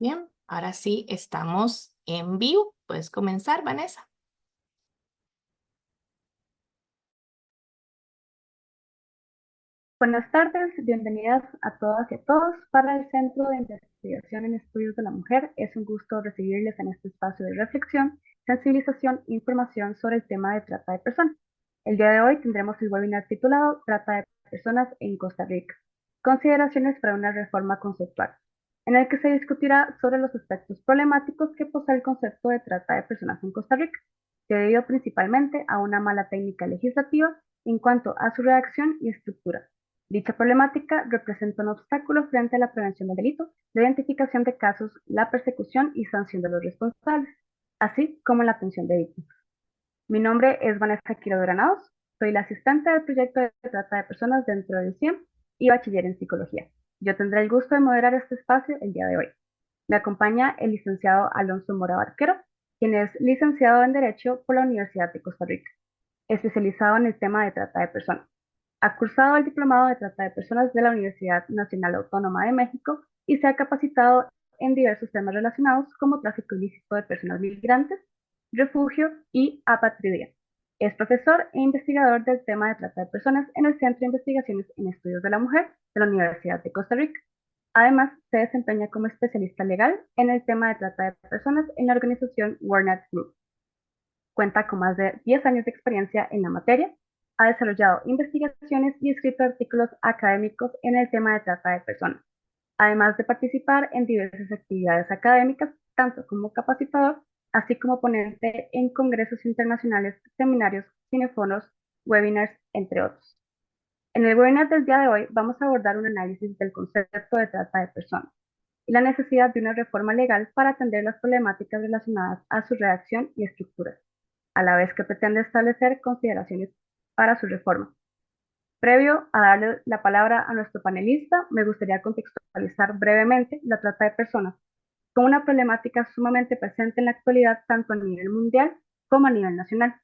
Bien, ahora sí estamos en vivo. Puedes comenzar, Vanessa. Buenas tardes, bienvenidas a todas y a todos para el Centro de Investigación en Estudios de la Mujer. Es un gusto recibirles en este espacio de reflexión, sensibilización e información sobre el tema de trata de personas. El día de hoy tendremos el webinar titulado Trata de personas en Costa Rica, consideraciones para una reforma conceptual, en el que se discutirá sobre los aspectos problemáticos que posee el concepto de trata de personas en Costa Rica, debido principalmente a una mala técnica legislativa en cuanto a su redacción y estructura. Dicha problemática representa un obstáculo frente a la prevención del delito, la identificación de casos, la persecución y sanción de los responsables, así como la atención de víctimas. Mi nombre es Vanessa Quiroga Granados, soy la asistente del proyecto de trata de personas dentro del CIEM y bachiller en psicología. Yo tendré el gusto de moderar este espacio el día de hoy. Me acompaña el licenciado Alonso Mora Barquero, quien es licenciado en Derecho por la Universidad de Costa Rica, especializado en el tema de trata de personas. Ha cursado el Diplomado de Trata de Personas de la Universidad Nacional Autónoma de México y se ha capacitado en diversos temas relacionados como tráfico ilícito de personas migrantes, refugio y apatridia. Es profesor e investigador del tema de trata de personas en el Centro de Investigaciones en Estudios de la Mujer de la Universidad de Costa Rica. Además, se desempeña como especialista legal en el tema de trata de personas en la organización WordNet Group. Cuenta con más de 10 años de experiencia en la materia, ha desarrollado investigaciones y escrito artículos académicos en el tema de trata de personas, además de participar en diversas actividades académicas, tanto como capacitador, así como ponente en congresos internacionales, seminarios, cineforos, webinars, entre otros. En el webinar del día de hoy vamos a abordar un análisis del concepto de trata de personas y la necesidad de una reforma legal para atender las problemáticas relacionadas a su redacción y estructura, a la vez que pretende establecer consideraciones para su reforma. Previo a darle la palabra a nuestro panelista, me gustaría contextualizar brevemente la trata de personas como una problemática sumamente presente en la actualidad tanto a nivel mundial como a nivel nacional.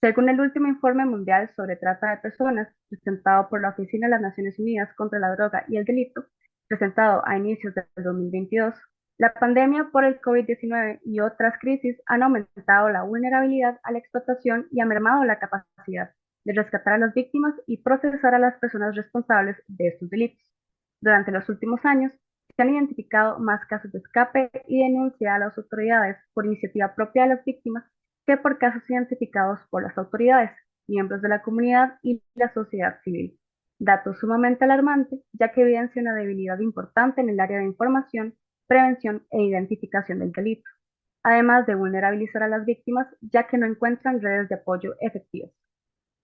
Según el último informe mundial sobre trata de personas, presentado por la Oficina de las Naciones Unidas contra la Droga y el Delito, presentado a inicios del 2022, la pandemia por el COVID-19 y otras crisis han aumentado la vulnerabilidad a la explotación y han mermado la capacidad de rescatar a las víctimas y procesar a las personas responsables de estos delitos. Durante los últimos años, se han identificado más casos de escape y denuncia a las autoridades por iniciativa propia de las víctimas que por casos identificados por las autoridades, miembros de la comunidad y la sociedad civil. Dato sumamente alarmante, ya que evidencia una debilidad importante en el área de información, prevención e identificación del delito, además de vulnerabilizar a las víctimas, ya que no encuentran redes de apoyo efectivas.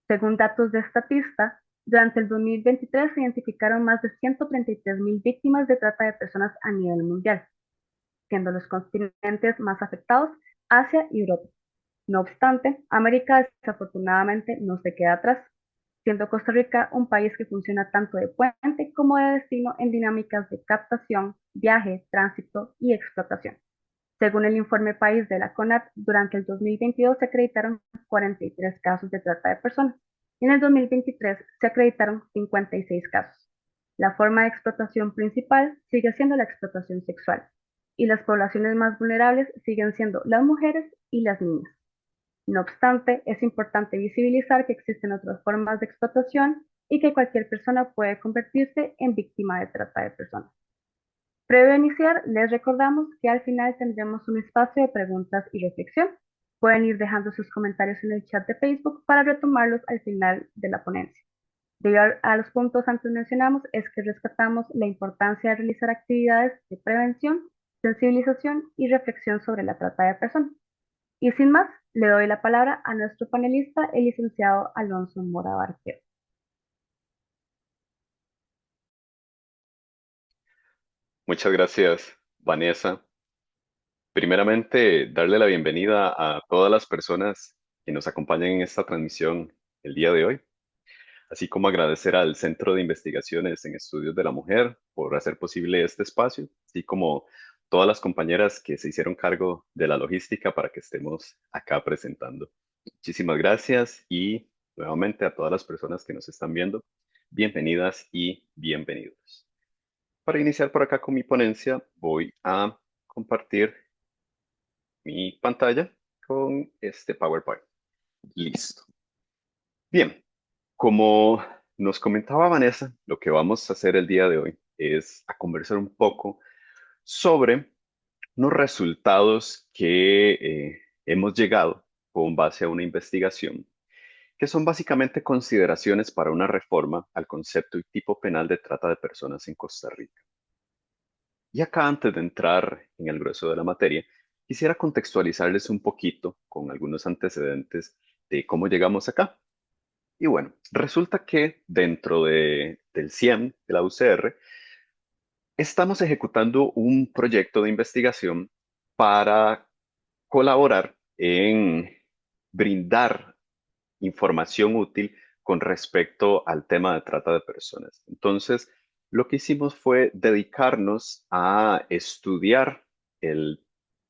Según datos de Statista, durante el 2023 se identificaron más de 133.000 víctimas de trata de personas a nivel mundial, siendo los continentes más afectados Asia y Europa. No obstante, América desafortunadamente no se queda atrás, siendo Costa Rica un país que funciona tanto de puente como de destino en dinámicas de captación, viaje, tránsito y explotación. Según el informe país de la CONAT, durante el 2022 se acreditaron 43 casos de trata de personas y en el 2023 se acreditaron 56 casos. La forma de explotación principal sigue siendo la explotación sexual y las poblaciones más vulnerables siguen siendo las mujeres y las niñas. No obstante, es importante visibilizar que existen otras formas de explotación y que cualquier persona puede convertirse en víctima de trata de personas. Previo a iniciar, les recordamos que al final tendremos un espacio de preguntas y reflexión. Pueden ir dejando sus comentarios en el chat de Facebook para retomarlos al final de la ponencia. Debido a los puntos antes mencionados, es que rescatamos la importancia de realizar actividades de prevención, sensibilización y reflexión sobre la trata de personas. Y sin más, le doy la palabra a nuestro panelista, el licenciado Alonso Mora Barquero. Muchas gracias, Vanessa. Primeramente, darle la bienvenida a todas las personas que nos acompañan en esta transmisión el día de hoy, así como agradecer al Centro de Investigaciones en Estudios de la Mujer por hacer posible este espacio, así como todas las compañeras que se hicieron cargo de la logística para que estemos acá presentando. Muchísimas gracias y nuevamente a todas las personas que nos están viendo, bienvenidas y bienvenidos. Para iniciar por acá con mi ponencia, voy a compartir mi pantalla con este PowerPoint. Listo. Bien, como nos comentaba Vanessa, lo que vamos a hacer el día de hoy es a conversar un poco sobre unos resultados que hemos llegado con base a una investigación, que son básicamente consideraciones para una reforma al concepto y tipo penal de trata de personas en Costa Rica. Y acá, antes de entrar en el grueso de la materia, quisiera contextualizarles un poquito con algunos antecedentes de cómo llegamos acá. Y bueno, resulta que dentro del CIEM, de la UCR, estamos ejecutando un proyecto de investigación para colaborar en brindar información útil con respecto al tema de trata de personas. Entonces, lo que hicimos fue dedicarnos a estudiar el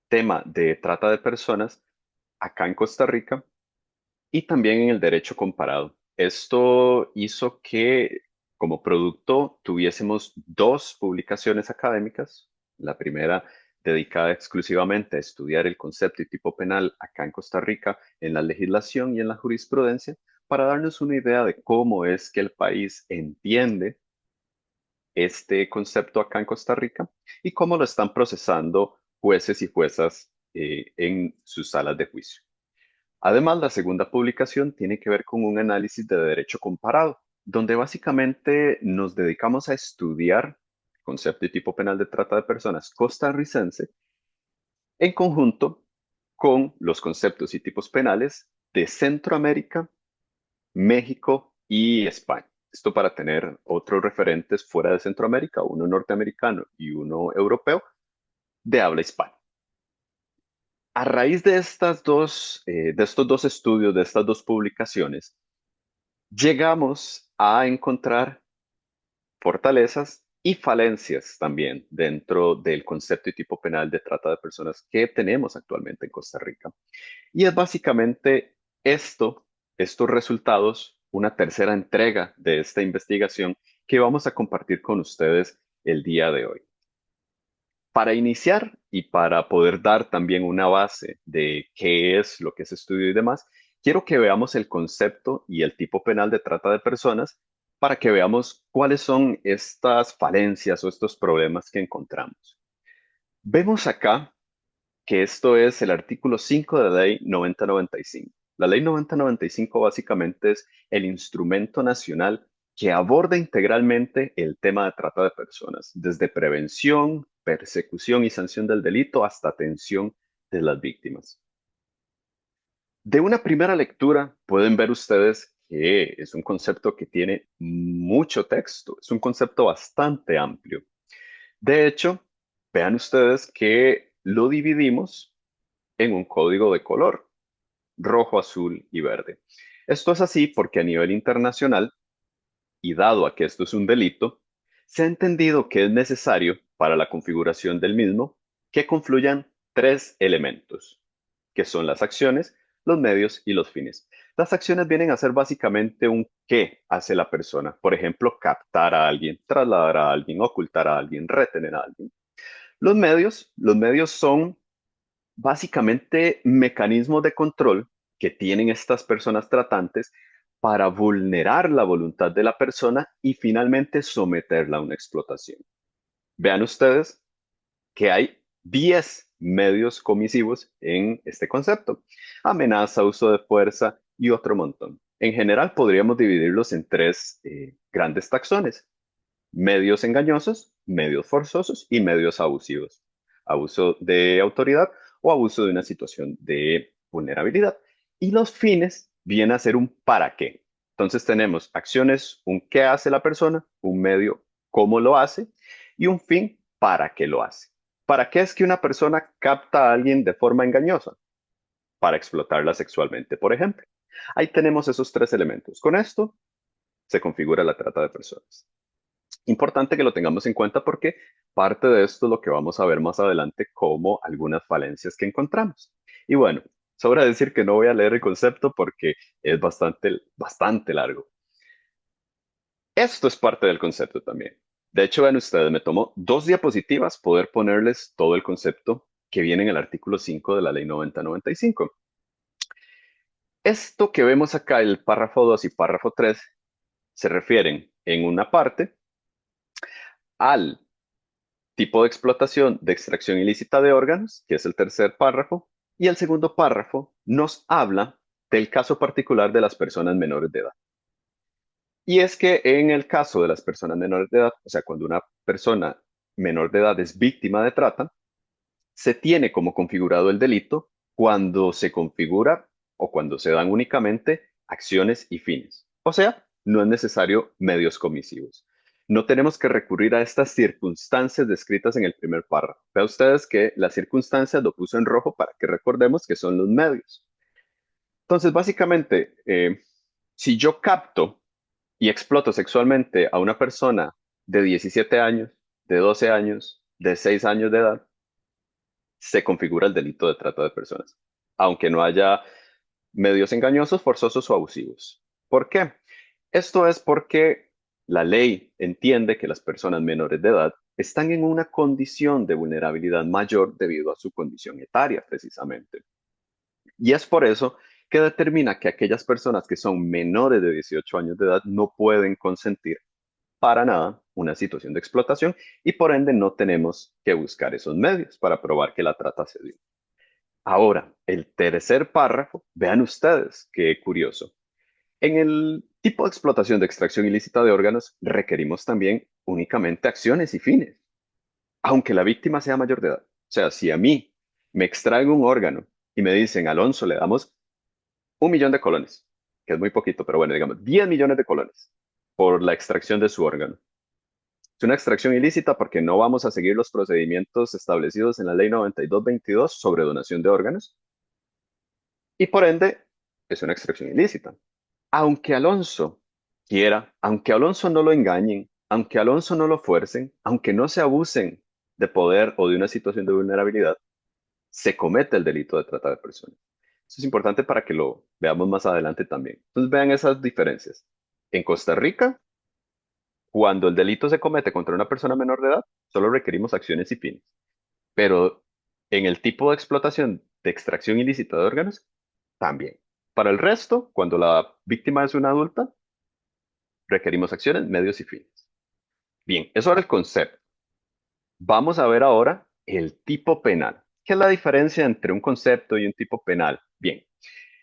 tema de trata de personas acá en Costa Rica y también en el derecho comparado. Esto hizo que como producto tuviésemos dos publicaciones académicas. La primera dedicada exclusivamente a estudiar el concepto y tipo penal acá en Costa Rica, en la legislación y en la jurisprudencia, para darnos una idea de cómo es que el país entiende este concepto acá en Costa Rica y cómo lo están procesando jueces y juezas en sus salas de juicio. Además, la segunda publicación tiene que ver con un análisis de derecho comparado, donde básicamente nos dedicamos a estudiar el concepto y tipo penal de trata de personas costarricense en conjunto con los conceptos y tipos penales de Centroamérica, México y España. Esto para tener otros referentes fuera de Centroamérica, uno norteamericano y uno europeo, de habla hispana. A raíz de de estos dos estudios, de estas dos publicaciones, llegamos a encontrar fortalezas y falencias también dentro del concepto y tipo penal de trata de personas que tenemos actualmente en Costa Rica. Y es básicamente estos resultados, una tercera entrega de esta investigación que vamos a compartir con ustedes el día de hoy. Para iniciar y para poder dar también una base de qué es lo que es estudio y demás, quiero que veamos el concepto y el tipo penal de trata de personas para que veamos cuáles son estas falencias o estos problemas que encontramos. Vemos acá que esto es el artículo 5 de la Ley 9095. La Ley 9095 básicamente es el instrumento nacional que aborda integralmente el tema de trata de personas, desde prevención, persecución y sanción del delito hasta atención de las víctimas. De una primera lectura pueden ver ustedes que es un concepto que tiene mucho texto, es un concepto bastante amplio. De hecho, vean ustedes que lo dividimos en un código de color, rojo, azul y verde. Esto es así porque a nivel internacional, y dado a que esto es un delito, se ha entendido que es necesario para la configuración del mismo que confluyan tres elementos, que son las acciones, los medios y los fines. Las acciones vienen a ser básicamente un qué hace la persona. Por ejemplo, captar a alguien, trasladar a alguien, ocultar a alguien, retener a alguien. Los medios son básicamente mecanismos de control que tienen estas personas tratantes para vulnerar la voluntad de la persona y finalmente someterla a una explotación. Vean ustedes que hay 10 medios comisivos en este concepto: amenaza, uso de fuerza y otro montón. En general podríamos dividirlos en tres grandes taxones: medios engañosos, medios forzosos y medios abusivos. Abuso de autoridad o abuso de una situación de vulnerabilidad. Y los fines vienen a ser un para qué. Entonces tenemos acciones, un qué hace la persona, un medio, cómo lo hace, y un fin, para qué lo hace. ¿Para qué es que una persona capta a alguien de forma engañosa? Para explotarla sexualmente, por ejemplo. Ahí tenemos esos tres elementos. Con esto se configura la trata de personas. Importante que lo tengamos en cuenta porque parte de esto es lo que vamos a ver más adelante como algunas falencias que encontramos. Y bueno, sobra decir que no voy a leer el concepto porque es bastante largo. Esto es parte del concepto también. De hecho, vean ustedes, me tomó 2 diapositivas poder ponerles todo el concepto que viene en el artículo 5 de la Ley 9095. Esto que vemos acá, el párrafo 2 y párrafo 3, se refieren en una parte al tipo de explotación de extracción ilícita de órganos, que es el tercer párrafo, y el segundo párrafo nos habla del caso particular de las personas menores de edad. Y es que en el caso de las personas menores de edad, o sea, cuando una persona menor de edad es víctima de trata, se tiene como configurado el delito cuando se configura o cuando se dan únicamente acciones y fines. O sea, no es necesario medios comisivos. No tenemos que recurrir a estas circunstancias descritas en el primer párrafo. Vean ustedes que las circunstancias lo puso en rojo para que recordemos que son los medios. Entonces, básicamente, si yo capto y exploto sexualmente a una persona de 17 años, de 12 años, de 6 años de edad, se configura el delito de trata de personas, aunque no haya medios engañosos, forzosos o abusivos. ¿Por qué? Esto es porque la ley entiende que las personas menores de edad están en una condición de vulnerabilidad mayor debido a su condición etaria, precisamente. Y es por eso que determina que aquellas personas que son menores de 18 años de edad no pueden consentir para nada una situación de explotación y por ende no tenemos que buscar esos medios para probar que la trata se dio. Ahora, el tercer párrafo, vean ustedes qué curioso. En el tipo de explotación de extracción ilícita de órganos requerimos también únicamente acciones y fines, aunque la víctima sea mayor de edad. O sea, si a mí me extraen un órgano y me dicen, Alonso, le damos 1 millón de colones, que es muy poquito, pero bueno, digamos, 10 millones de colones por la extracción de su órgano. Es una extracción ilícita porque no vamos a seguir los procedimientos establecidos en la Ley 9222 sobre donación de órganos y por ende es una extracción ilícita. Aunque Alonso quiera, aunque Alonso no lo engañen, aunque Alonso no lo fuercen, aunque no se abusen de poder o de una situación de vulnerabilidad, se comete el delito de trata de personas. Eso es importante para que lo veamos más adelante también. Entonces vean esas diferencias. En Costa Rica, cuando el delito se comete contra una persona menor de edad, solo requerimos acciones y fines. Pero en el tipo de explotación de extracción ilícita de órganos, también. Para el resto, cuando la víctima es una adulta, requerimos acciones, medios y fines. Bien, eso era el concepto. Vamos a ver ahora el tipo penal. ¿Qué es la diferencia entre un concepto y un tipo penal? Bien,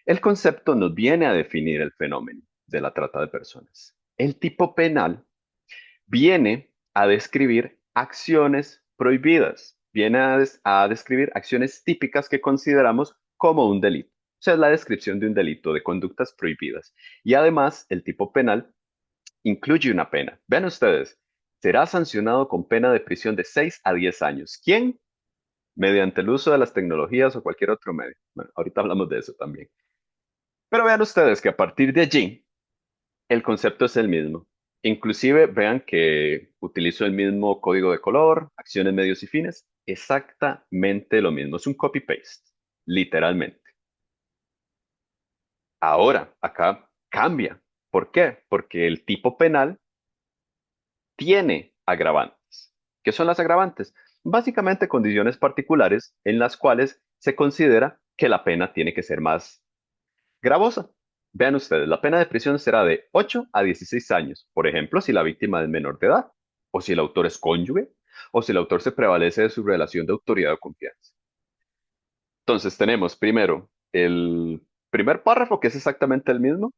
el concepto nos viene a definir el fenómeno de la trata de personas. El tipo penal viene a describir acciones prohibidas, viene a describir acciones típicas que consideramos como un delito. O sea, es la descripción de un delito, de conductas prohibidas. Y además, el tipo penal incluye una pena. Vean ustedes, será sancionado con pena de prisión de 6 a 10 años. ¿Quién? Mediante el uso de las tecnologías o cualquier otro medio. Bueno, ahorita hablamos de eso también. Pero vean ustedes que a partir de allí, el concepto es el mismo. Inclusive vean que utilizo el mismo código de color, acciones, medios y fines. Exactamente lo mismo. Es un copy-paste, literalmente. Ahora, acá cambia. ¿Por qué? Porque el tipo penal tiene agravantes. ¿Qué son las agravantes? Básicamente condiciones particulares en las cuales se considera que la pena tiene que ser más gravosa. Vean ustedes, la pena de prisión será de 8 a 16 años, por ejemplo, si la víctima es menor de edad, o si el autor es cónyuge, o si el autor se prevalece de su relación de autoridad o confianza. Entonces tenemos primero el primer párrafo, que es exactamente el mismo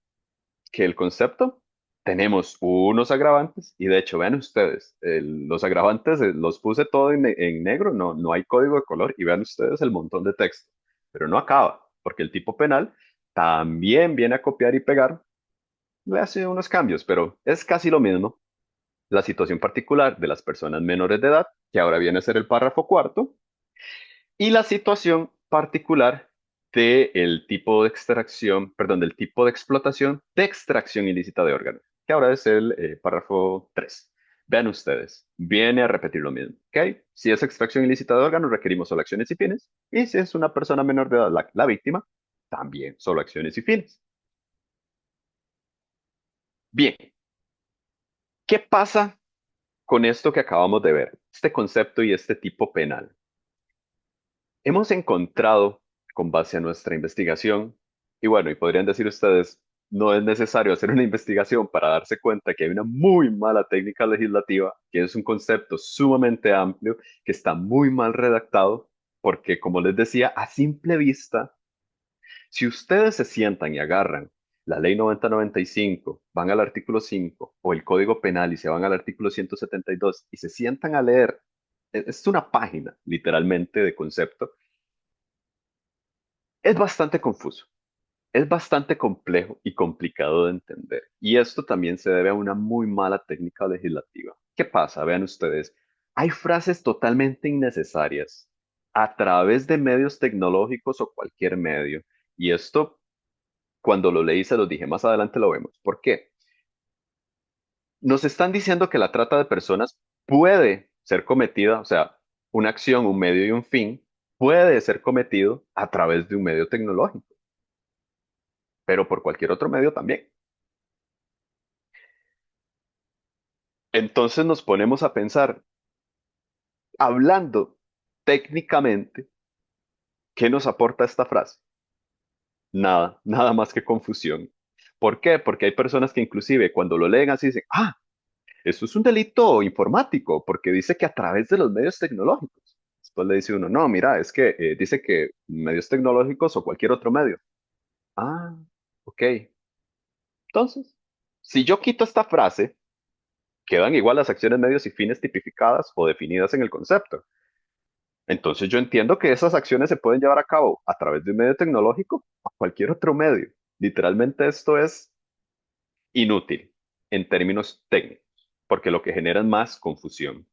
que el concepto. Tenemos unos agravantes, y de hecho, vean ustedes, los agravantes los puse todo en negro, no, no hay código de color, y vean ustedes el montón de texto, pero no acaba, porque el tipo penal también viene a copiar y pegar, le hace unos cambios, pero es casi lo mismo. La situación particular de las personas menores de edad, que ahora viene a ser el párrafo cuarto, y la situación particular del tipo de extracción, perdón, del tipo de explotación de extracción ilícita de órganos, que ahora es el párrafo 3. Vean ustedes, viene a repetir lo mismo, ¿ok? Si es extracción ilícita de órganos, requerimos solo acciones y fines, y si es una persona menor de edad, la víctima, también solo acciones y fines. Bien, ¿qué pasa con esto que acabamos de ver, este concepto y este tipo penal. Hemos encontrado, con base a nuestra investigación, y bueno, y podrían decir ustedes, no es necesario hacer una investigación para darse cuenta que hay una muy mala técnica legislativa, que es un concepto sumamente amplio, que está muy mal redactado, porque como les decía, a simple vista, si ustedes se sientan y agarran la ley 9095, van al artículo 5 o el Código Penal y se van al artículo 172 y se sientan a leer, es una página literalmente de concepto, es bastante confuso, es bastante complejo y complicado de entender. Y esto también se debe a una muy mala técnica legislativa. ¿Qué pasa? Vean ustedes, hay frases totalmente innecesarias a través de medios tecnológicos o cualquier medio. Y esto, cuando lo leí, se los dije, más adelante lo vemos. ¿Por qué? Nos están diciendo que la trata de personas puede ser cometida, o sea, una acción, un medio y un fin, puede ser cometido a través de un medio tecnológico, pero por cualquier otro medio también. Entonces nos ponemos a pensar, hablando técnicamente, ¿qué nos aporta esta frase? Nada, nada más que confusión. ¿Por qué? Porque hay personas que inclusive cuando lo leen así dicen, ah, esto es un delito informático, porque dice que a través de los medios tecnológicos. Después le dice uno, no, mira, es que dice que medios tecnológicos o cualquier otro medio. Ah, ok. Entonces, si yo quito esta frase, quedan igual las acciones, medios y fines tipificadas o definidas en el concepto. Entonces yo entiendo que esas acciones se pueden llevar a cabo a través de un medio tecnológico o cualquier otro medio. Literalmente esto es inútil en términos técnicos, porque lo que genera es más confusión.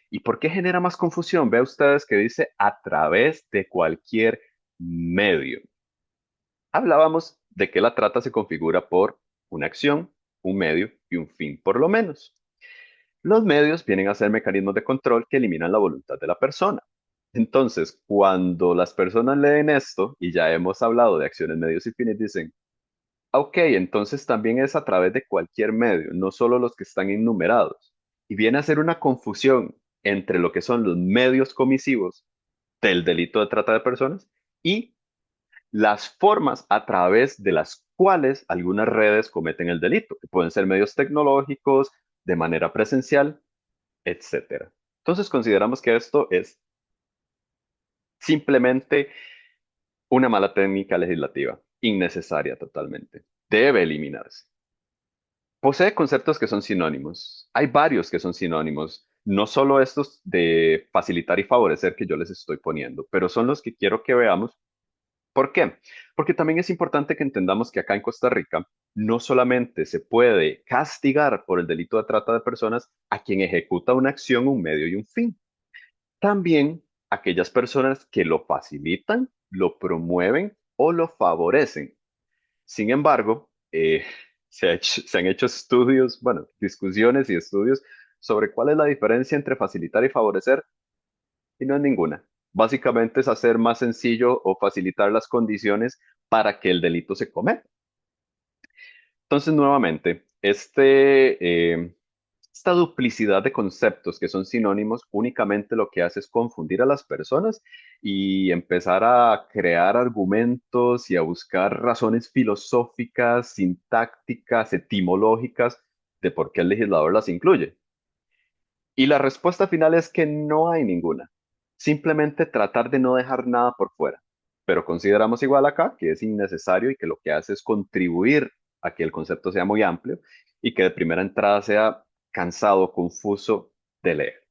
¿Y por qué genera más confusión? Ve ustedes que dice a través de cualquier medio. Hablábamos de que la trata se configura por una acción, un medio y un fin, por lo menos. Los medios vienen a ser mecanismos de control que eliminan la voluntad de la persona. Entonces, cuando las personas leen esto, y ya hemos hablado de acciones, medios y fines, dicen, ok, entonces también es a través de cualquier medio, no solo los que están enumerados. Y viene a ser una confusión entre lo que son los medios comisivos del delito de trata de personas y las formas a través de las cuales algunas redes cometen el delito, que pueden ser medios tecnológicos, de manera presencial, etcétera. Entonces consideramos que esto es simplemente una mala técnica legislativa, innecesaria totalmente. Debe eliminarse. Posee conceptos que son sinónimos. Hay varios que son sinónimos, no solo estos de facilitar y favorecer que yo les estoy poniendo, pero son los que quiero que veamos. ¿Por qué? Porque también es importante que entendamos que acá en Costa Rica no solamente se puede castigar por el delito de trata de personas a quien ejecuta una acción, un medio y un fin. También aquellas personas que lo facilitan, lo promueven o lo favorecen. Sin embargo, se han hecho estudios, bueno, discusiones y estudios sobre cuál es la diferencia entre facilitar y favorecer, y no es ninguna. Básicamente es hacer más sencillo o facilitar las condiciones para que el delito se cometa. Entonces, nuevamente, esta duplicidad de conceptos que son sinónimos únicamente lo que hace es confundir a las personas y empezar a crear argumentos y a buscar razones filosóficas, sintácticas, etimológicas de por qué el legislador las incluye. Y la respuesta final es que no hay ninguna. Simplemente tratar de no dejar nada por fuera. Pero consideramos igual acá que es innecesario y que lo que hace es contribuir a que el concepto sea muy amplio y que de primera entrada sea cansado, confuso de leer.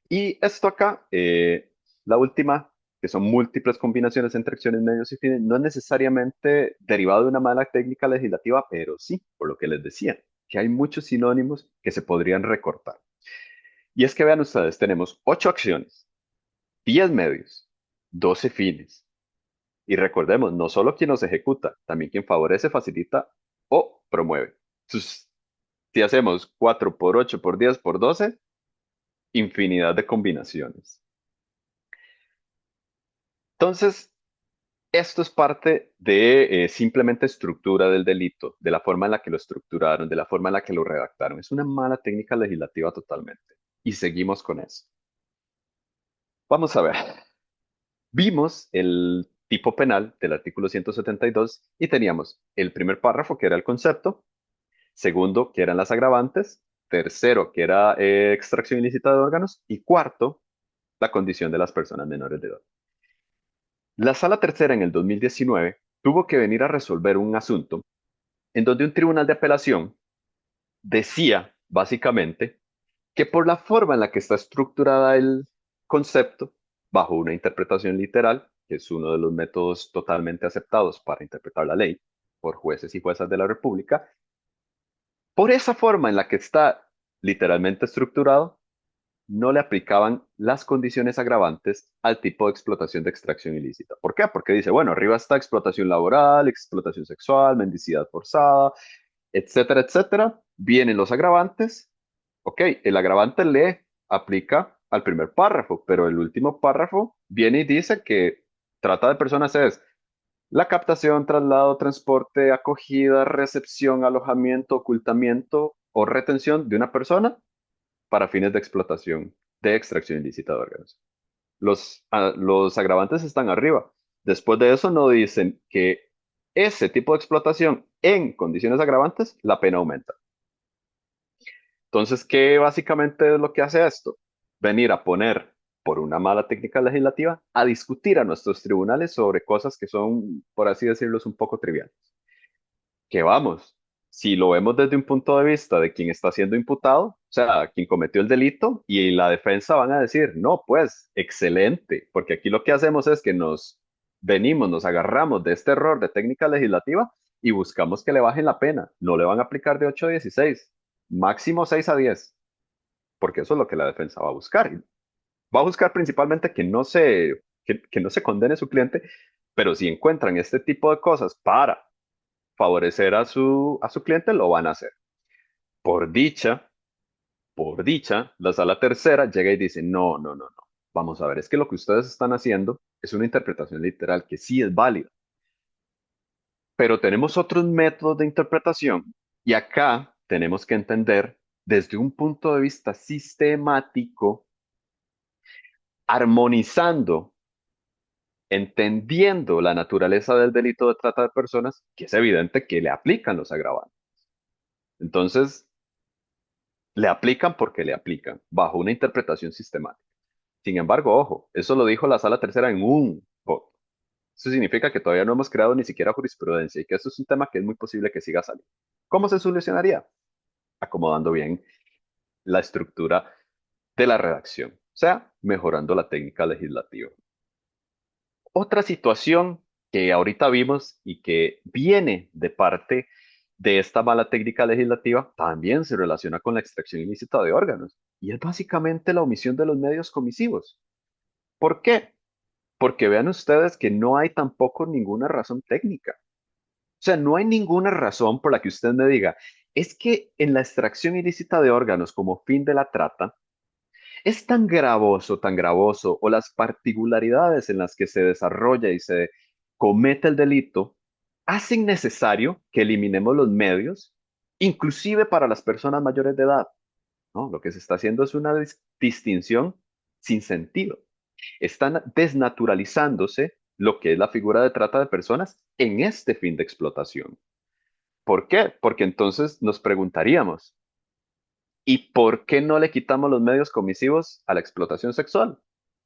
Y esto acá, la última, que son múltiples combinaciones entre acciones, medios y fines, no es necesariamente derivado de una mala técnica legislativa, pero sí, por lo que les decía, que hay muchos sinónimos que se podrían recortar. Y es que vean ustedes, tenemos 8 acciones, 10 medios, 12 fines. Y recordemos, no solo quien los ejecuta, también quien favorece, facilita o promueve. Entonces, si hacemos 4 por 8 por 10 por 12, infinidad de combinaciones. Entonces, Esto es parte de simplemente estructura del delito, de la forma en la que lo estructuraron, de la forma en la que lo redactaron. Es una mala técnica legislativa totalmente. Y seguimos con eso. Vamos a ver. Vimos el tipo penal del artículo 172 y teníamos el primer párrafo, que era el concepto, segundo, que eran las agravantes, tercero, que era extracción ilícita de órganos, y cuarto, la condición de las personas menores de edad. La Sala Tercera en el 2019 tuvo que venir a resolver un asunto en donde un tribunal de apelación decía, básicamente, que por la forma en la que está estructurada el concepto, bajo una interpretación literal, que es uno de los métodos totalmente aceptados para interpretar la ley por jueces y juezas de la República, por esa forma en la que está literalmente estructurado, no le aplicaban las condiciones agravantes al tipo de explotación de extracción ilícita. ¿Por qué? Porque dice, bueno, arriba está explotación laboral, explotación sexual, mendicidad forzada, etcétera, etcétera. Vienen los agravantes. Ok, el agravante le aplica al primer párrafo, pero el último párrafo viene y dice que trata de personas es la captación, traslado, transporte, acogida, recepción, alojamiento, ocultamiento o retención de una persona para fines de explotación, de extracción ilícita de órganos. Los agravantes están arriba. Después de eso no dicen que ese tipo de explotación en condiciones agravantes, la pena aumenta. Entonces, ¿qué básicamente es lo que hace esto? Venir a poner, por una mala técnica legislativa, a discutir a nuestros tribunales sobre cosas que son, por así decirlo, un poco triviales. Que vamos, si lo vemos desde un punto de vista de quien está siendo imputado, o sea, quien cometió el delito, y la defensa van a decir, no, pues, excelente, porque aquí lo que hacemos es que nos agarramos de este error de técnica legislativa y buscamos que le bajen la pena. No le van a aplicar de 8 a 16, máximo 6 a 10, porque eso es lo que la defensa va a buscar. Y va a buscar principalmente que no se condene su cliente, pero si encuentran este tipo de cosas para favorecer a su cliente, lo van a hacer. Por dicha, por dicha, la sala tercera llega y dice, no, no, no, no. Vamos a ver, es que lo que ustedes están haciendo es una interpretación literal que sí es válida, pero tenemos otros métodos de interpretación y acá tenemos que entender desde un punto de vista sistemático, armonizando, entendiendo la naturaleza del delito de trata de personas, que es evidente que le aplican los agravantes. Entonces, le aplican porque le aplican, bajo una interpretación sistemática. Sin embargo, ojo, eso lo dijo la Sala Tercera en un voto. Eso significa que todavía no hemos creado ni siquiera jurisprudencia y que eso es un tema que es muy posible que siga saliendo. ¿Cómo se solucionaría? Acomodando bien la estructura de la redacción, o sea, mejorando la técnica legislativa. Otra situación que ahorita vimos y que viene de parte de esta mala técnica legislativa también se relaciona con la extracción ilícita de órganos y es básicamente la omisión de los medios comisivos. ¿Por qué? Porque vean ustedes que no hay tampoco ninguna razón técnica. O sea, no hay ninguna razón por la que usted me diga, es que en la extracción ilícita de órganos como fin de la trata, es tan gravoso, o las particularidades en las que se desarrolla y se comete el delito, hacen necesario que eliminemos los medios, inclusive para las personas mayores de edad, ¿no? Lo que se está haciendo es una distinción sin sentido. Están desnaturalizándose lo que es la figura de trata de personas en este fin de explotación. ¿Por qué? Porque entonces nos preguntaríamos, ¿y por qué no le quitamos los medios comisivos a la explotación sexual?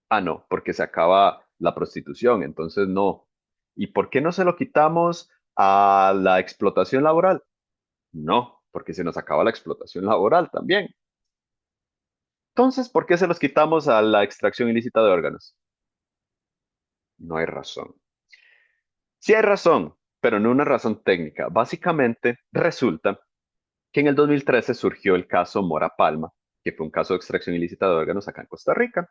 Ah, no, porque se acaba la prostitución, entonces no. ¿Y por qué no se lo quitamos a la explotación laboral? No, porque se nos acaba la explotación laboral también. Entonces, ¿por qué se los quitamos a la extracción ilícita de órganos? No hay razón. Sí hay razón, pero no una razón técnica. Básicamente, resulta que en el 2013 surgió el caso Mora Palma, que fue un caso de extracción ilícita de órganos acá en Costa Rica.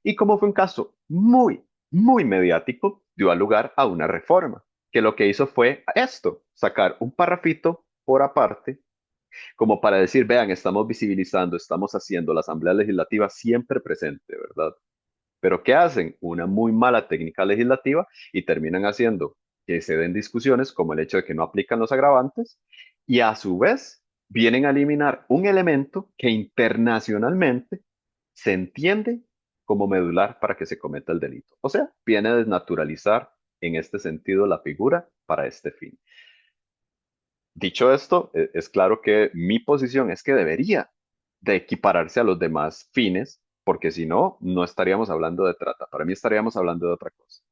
Y como fue un caso muy, muy mediático, dio lugar a una reforma, que lo que hizo fue esto, sacar un parrafito por aparte, como para decir, vean, estamos visibilizando, estamos haciendo la Asamblea Legislativa siempre presente, ¿verdad? Pero ¿qué hacen? Una muy mala técnica legislativa y terminan haciendo que se den discusiones como el hecho de que no aplican los agravantes y a su vez vienen a eliminar un elemento que internacionalmente se entiende como medular para que se cometa el delito. O sea, viene a desnaturalizar en este sentido la figura para este fin. Dicho esto, es claro que mi posición es que debería de equipararse a los demás fines, porque si no, no estaríamos hablando de trata. Para mí estaríamos hablando de otra cosa.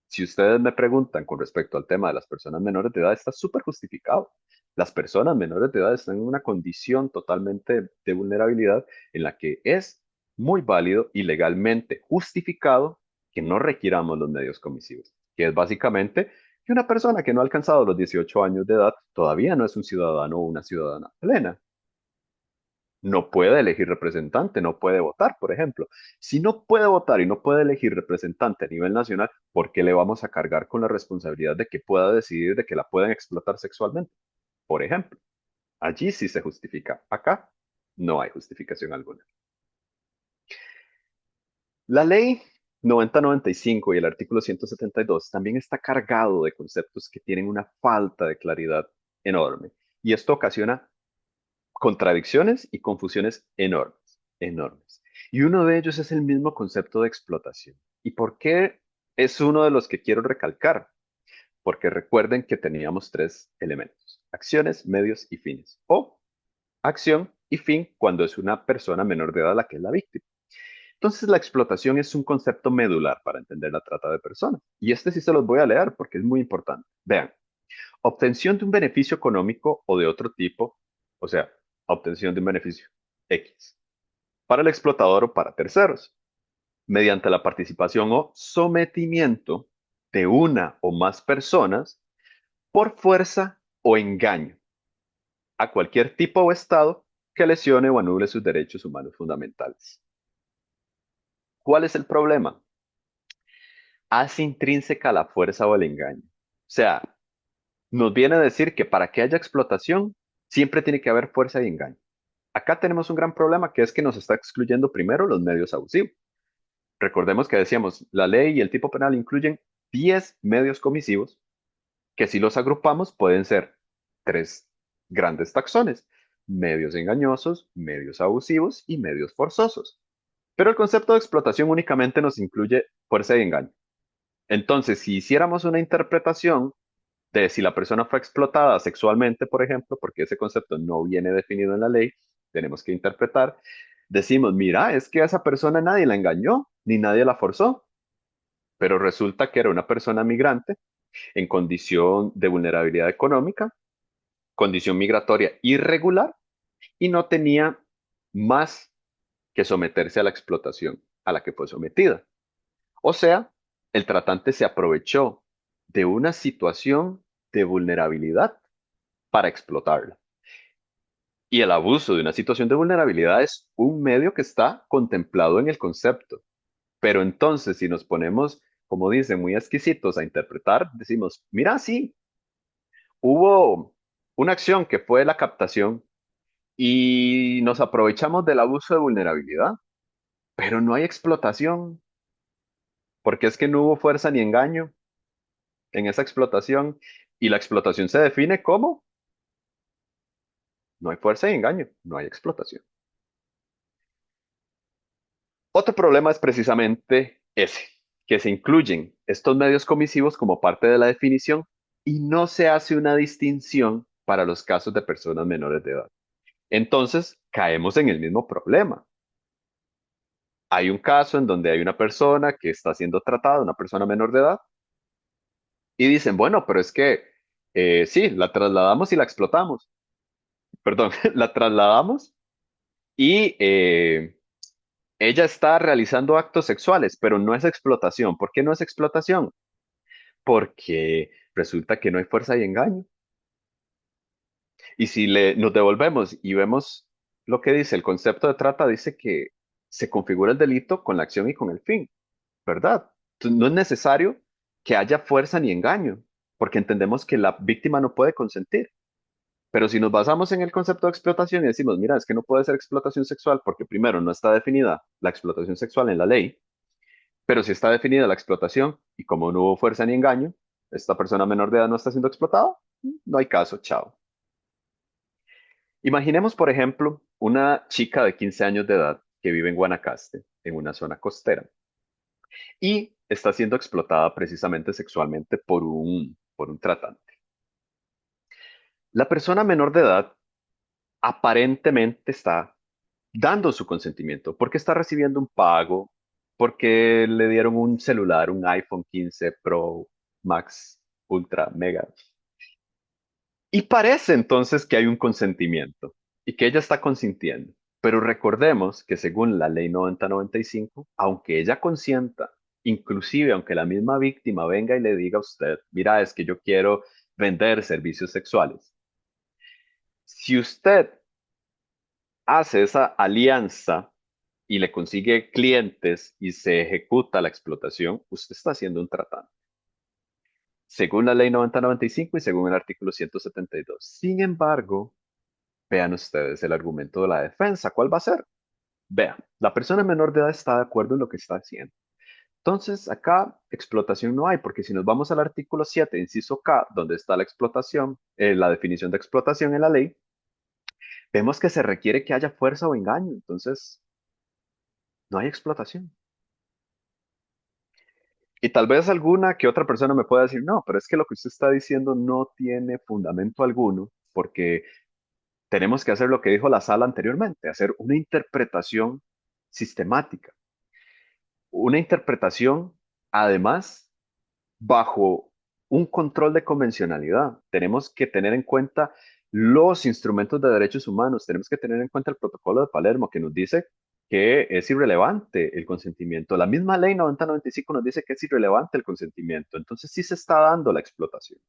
Si ustedes me preguntan con respecto al tema de las personas menores de edad, está súper justificado. Las personas menores de edad están en una condición totalmente de vulnerabilidad en la que es muy válido y legalmente justificado que no requiramos los medios comisivos, que es básicamente que una persona que no ha alcanzado los 18 años de edad todavía no es un ciudadano o una ciudadana plena. No puede elegir representante, no puede votar, por ejemplo. Si no puede votar y no puede elegir representante a nivel nacional, ¿por qué le vamos a cargar con la responsabilidad de que pueda decidir de que la puedan explotar sexualmente? Por ejemplo, allí sí se justifica. Acá no hay justificación alguna. La ley 9095 y el artículo 172 también está cargado de conceptos que tienen una falta de claridad enorme. Y esto ocasiona contradicciones y confusiones enormes, enormes. Y uno de ellos es el mismo concepto de explotación. ¿Y por qué es uno de los que quiero recalcar? Porque recuerden que teníamos tres elementos: acciones, medios y fines. O acción y fin cuando es una persona menor de edad la que es la víctima. Entonces, la explotación es un concepto medular para entender la trata de personas. Y este sí se los voy a leer porque es muy importante. Vean, obtención de un beneficio económico o de otro tipo, o sea, obtención de un beneficio X, para el explotador o para terceros, mediante la participación o sometimiento de una o más personas por fuerza o engaño a cualquier tipo o estado que lesione o anule sus derechos humanos fundamentales. ¿Cuál es el problema? Hace intrínseca la fuerza o el engaño. O sea, nos viene a decir que para que haya explotación, siempre tiene que haber fuerza y engaño. Acá tenemos un gran problema que es que nos está excluyendo primero los medios abusivos. Recordemos que decíamos, la ley y el tipo penal incluyen 10 medios comisivos que si los agrupamos pueden ser tres grandes taxones: medios engañosos, medios abusivos y medios forzosos. Pero el concepto de explotación únicamente nos incluye fuerza y engaño. Entonces, si hiciéramos una interpretación de si la persona fue explotada sexualmente, por ejemplo, porque ese concepto no viene definido en la ley, tenemos que interpretar, decimos, mira, es que a esa persona nadie la engañó, ni nadie la forzó, pero resulta que era una persona migrante en condición de vulnerabilidad económica, condición migratoria irregular y no tenía más que someterse a la explotación a la que fue sometida. O sea, el tratante se aprovechó de una situación de vulnerabilidad para explotarla. Y el abuso de una situación de vulnerabilidad es un medio que está contemplado en el concepto. Pero entonces, si nos ponemos, como dicen, muy exquisitos a interpretar, decimos, mira, sí, hubo una acción que fue la captación y nos aprovechamos del abuso de vulnerabilidad, pero no hay explotación, porque es que no hubo fuerza ni engaño en esa explotación y la explotación se define como no hay fuerza y engaño, no hay explotación. Otro problema es precisamente ese, que se incluyen estos medios comisivos como parte de la definición y no se hace una distinción para los casos de personas menores de edad. Entonces, caemos en el mismo problema. Hay un caso en donde hay una persona que está siendo tratada, una persona menor de edad, y dicen, bueno, pero es que sí, la trasladamos y la explotamos. Perdón, la trasladamos y ella está realizando actos sexuales, pero no es explotación. ¿Por qué no es explotación? Porque resulta que no hay fuerza y engaño. Y si nos devolvemos y vemos lo que dice el concepto de trata, dice que se configura el delito con la acción y con el fin, ¿verdad? Entonces, no es necesario que haya fuerza ni engaño, porque entendemos que la víctima no puede consentir. Pero si nos basamos en el concepto de explotación y decimos, mira, es que no puede ser explotación sexual porque primero no está definida la explotación sexual en la ley, Pero si está definida la explotación y como no hubo fuerza ni engaño, esta persona menor de edad no está siendo explotada, no hay caso, chao. Imaginemos, por ejemplo, una chica de 15 años de edad que vive en Guanacaste, en una zona costera, y está siendo explotada precisamente sexualmente por un tratante. La persona menor de edad aparentemente está dando su consentimiento porque está recibiendo un pago, porque le dieron un celular, un iPhone 15 Pro Max Ultra Mega. Y parece entonces que hay un consentimiento y que ella está consintiendo. Pero recordemos que según la ley 9095, aunque ella consienta, inclusive aunque la misma víctima venga y le diga a usted, mira, es que yo quiero vender servicios sexuales. Si usted hace esa alianza y le consigue clientes y se ejecuta la explotación, usted está haciendo un tratado, según la ley 9095 y según el artículo 172. Sin embargo, vean ustedes el argumento de la defensa. ¿Cuál va a ser? Vean, la persona menor de edad está de acuerdo en lo que está haciendo. Entonces, acá explotación no hay, porque si nos vamos al artículo 7, inciso K, donde está la explotación, la definición de explotación en la ley, vemos que se requiere que haya fuerza o engaño. Entonces, no hay explotación. Y tal vez alguna que otra persona me pueda decir, no, pero es que lo que usted está diciendo no tiene fundamento alguno, porque tenemos que hacer lo que dijo la sala anteriormente, hacer una interpretación sistemática. Una interpretación, además, bajo un control de convencionalidad. Tenemos que tener en cuenta los instrumentos de derechos humanos, tenemos que tener en cuenta el protocolo de Palermo que nos dice que es irrelevante el consentimiento. La misma ley 9095 nos dice que es irrelevante el consentimiento. Entonces sí se está dando la explotación.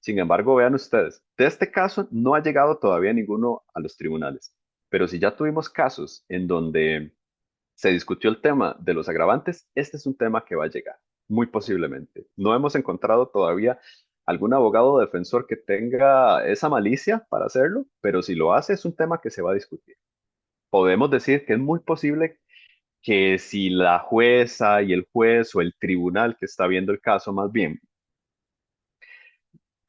Sin embargo, vean ustedes, de este caso no ha llegado todavía ninguno a los tribunales. Pero si ya tuvimos casos en donde se discutió el tema de los agravantes, este es un tema que va a llegar, muy posiblemente. No hemos encontrado todavía algún abogado defensor que tenga esa malicia para hacerlo, pero si lo hace es un tema que se va a discutir. Podemos decir que es muy posible que si la jueza y el juez o el tribunal que está viendo el caso más bien